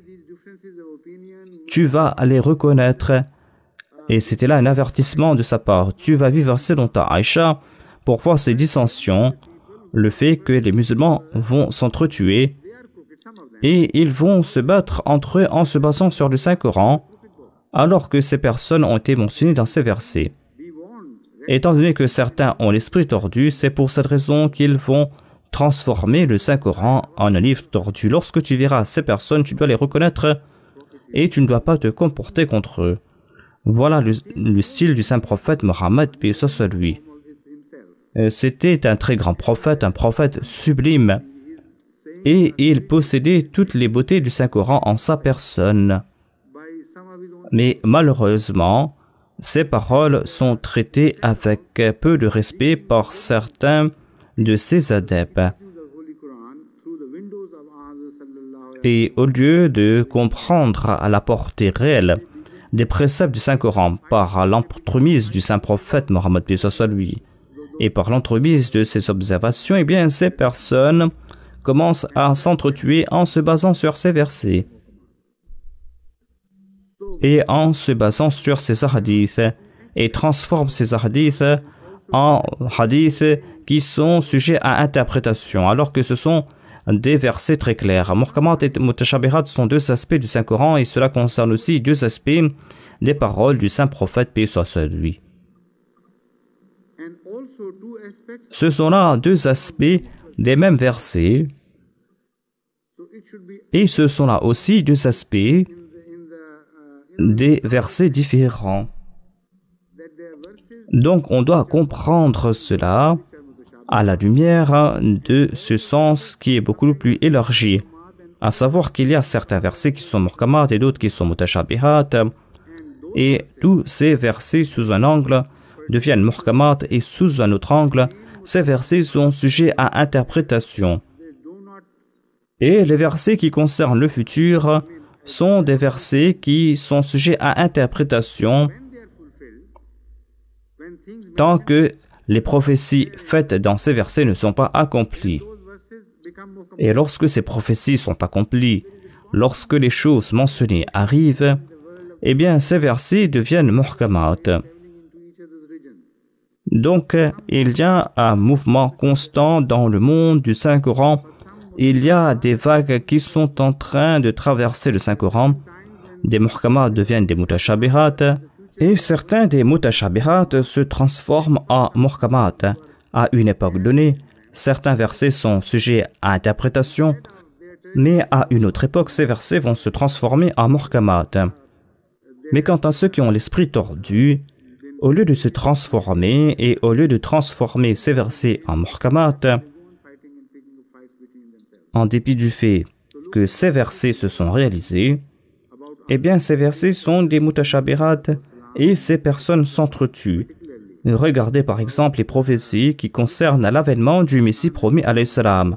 Speaker 2: Tu vas les reconnaître. » Et c'était là un avertissement de sa part. Tu vas vivre assez longtemps, Aïcha, pour voir ces dissensions, le fait que les musulmans vont s'entretuer et ils vont se battre entre eux en se basant sur le Saint-Coran, alors que ces personnes ont été mentionnées dans ces versets. Étant donné que certains ont l'esprit tordu, c'est pour cette raison qu'ils vont transformer le Saint-Coran en un livre tordu. Lorsque tu verras ces personnes, tu dois les reconnaître et tu ne dois pas te comporter contre eux. Voilà le style du saint prophète Mohammed, paix soit sur lui. C'était un très grand prophète, un prophète sublime, et il possédait toutes les beautés du Saint-Coran en sa personne. Mais malheureusement, ces paroles sont traitées avec peu de respect par certains de ses adeptes. Et au lieu de comprendre à la portée réelle des préceptes du Saint-Coran par l'entremise du saint prophète Mohammed, paix soit sur lui, et par l'entremise de ses observations, eh bien, ces personnes commencent à s'entretuer en se basant sur ces versets et en se basant sur ces hadiths et transforment ces hadiths en hadiths qui sont sujets à interprétation, alors que ce sont des versets très clairs. Muhkamat et mutashabihat sont deux aspects du Saint-Coran et cela concerne aussi deux aspects des paroles du saint prophète, paix soit sur lui. Ce sont là deux aspects des mêmes versets et ce sont là aussi deux aspects des versets différents. Donc on doit comprendre cela à la lumière de ce sens qui est beaucoup plus élargi, à savoir qu'il y a certains versets qui sont muhkamat et d'autres qui sont mutashabihat, et tous ces versets sous un angle deviennent muhkamat et sous un autre angle, ces versets sont sujets à interprétation. Et les versets qui concernent le futur sont des versets qui sont sujets à interprétation tant que les prophéties faites dans ces versets ne sont pas accomplies. Et lorsque ces prophéties sont accomplies, lorsque les choses mentionnées arrivent, eh bien ces versets deviennent muhkamat. Donc il y a un mouvement constant dans le monde du Saint-Coran il y a des vagues qui sont en train de traverser le Saint-Coran. Des muhkamat deviennent des mutashabihat et certains des mutashabihat se transforment en muhkamat. À une époque donnée, certains versets sont sujets à interprétation, mais à une autre époque, ces versets vont se transformer en muhkamat. Mais quant à ceux qui ont l'esprit tordu, au lieu de se transformer et au lieu de transformer ces versets en muhkamat, en dépit du fait que ces versets se sont réalisés, eh bien ces versets sont des mutashabihat et ces personnes s'entretuent. Regardez par exemple les prophéties qui concernent l'avènement du Messie promis alayhi salam.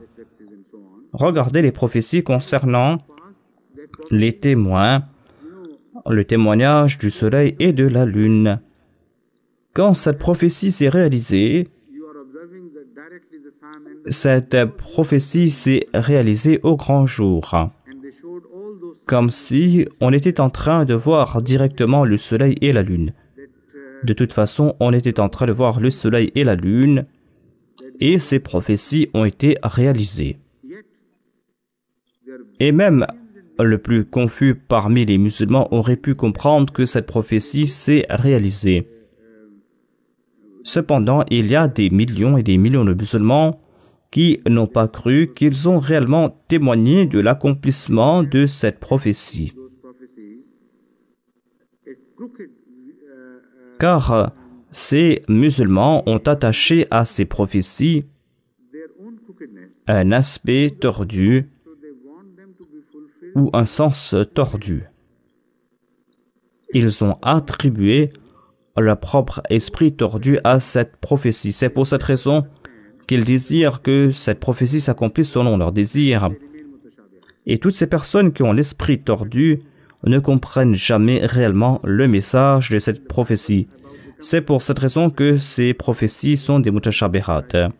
Speaker 2: Regardez les prophéties concernant les témoins, le témoignage du soleil et de la lune. Quand cette prophétie s'est réalisée, cette prophétie s'est réalisée au grand jour, comme si on était en train de voir directement le soleil et la lune. De toute façon, on était en train de voir le soleil et la lune, et ces prophéties ont été réalisées. Et même le plus confus parmi les musulmans aurait pu comprendre que cette prophétie s'est réalisée. Cependant, il y a des millions et des millions de musulmans qui n'ont pas cru qu'ils ont réellement témoigné de l'accomplissement de cette prophétie. Car ces musulmans ont attaché à ces prophéties un aspect tordu ou un sens tordu. Ils ont attribué leur propre esprit tordu à cette prophétie. C'est pour cette raison qu'ils désirent que cette prophétie s'accomplisse selon leurs désirs. Et toutes ces personnes qui ont l'esprit tordu ne comprennent jamais réellement le message de cette prophétie. C'est pour cette raison que ces prophéties sont des mutashabihat.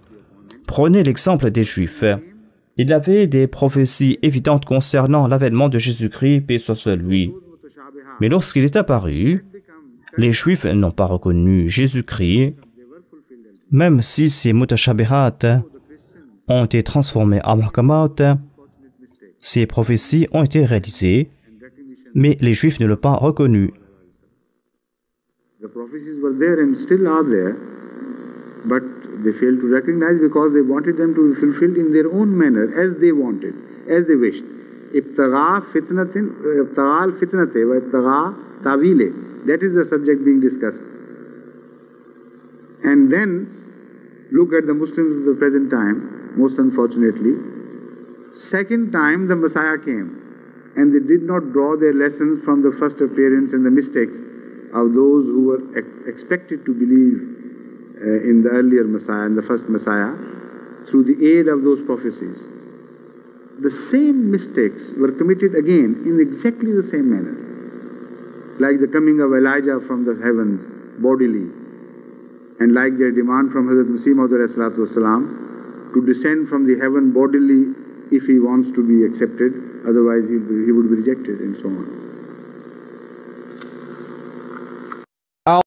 Speaker 2: Prenez l'exemple des Juifs. Il y avait des prophéties évidentes concernant l'avènement de Jésus-Christ, paix soit sur lui. Mais lorsqu'il est apparu, les Juifs n'ont pas reconnu Jésus-Christ, même si ces mutashabihat ont été transformés en muhkamat. Ces prophéties ont été réalisées, mais les Juifs ne l'ont pas reconnu.
Speaker 1: The prophecies were there and still are there, but they failed to recognize because they wanted them to be fulfilled in their own manner, as they wanted, as they wished. Ibtagha fitnate wa ibtagha tawile. That is the subject being discussed. And then, look at the Muslims of the present time, most unfortunately. Second time the Messiah came, and they did not draw their lessons from the first appearance and the mistakes of those who were expected to believe in the earlier Messiah and the first Messiah through the aid of those prophecies. The same mistakes were committed again in exactly the same manner, like the coming of Elijah from the heavens bodily, and like their demand from Hazrat Masih Maud to descend from the heaven bodily if he wants to be accepted, otherwise he would be rejected, and so on.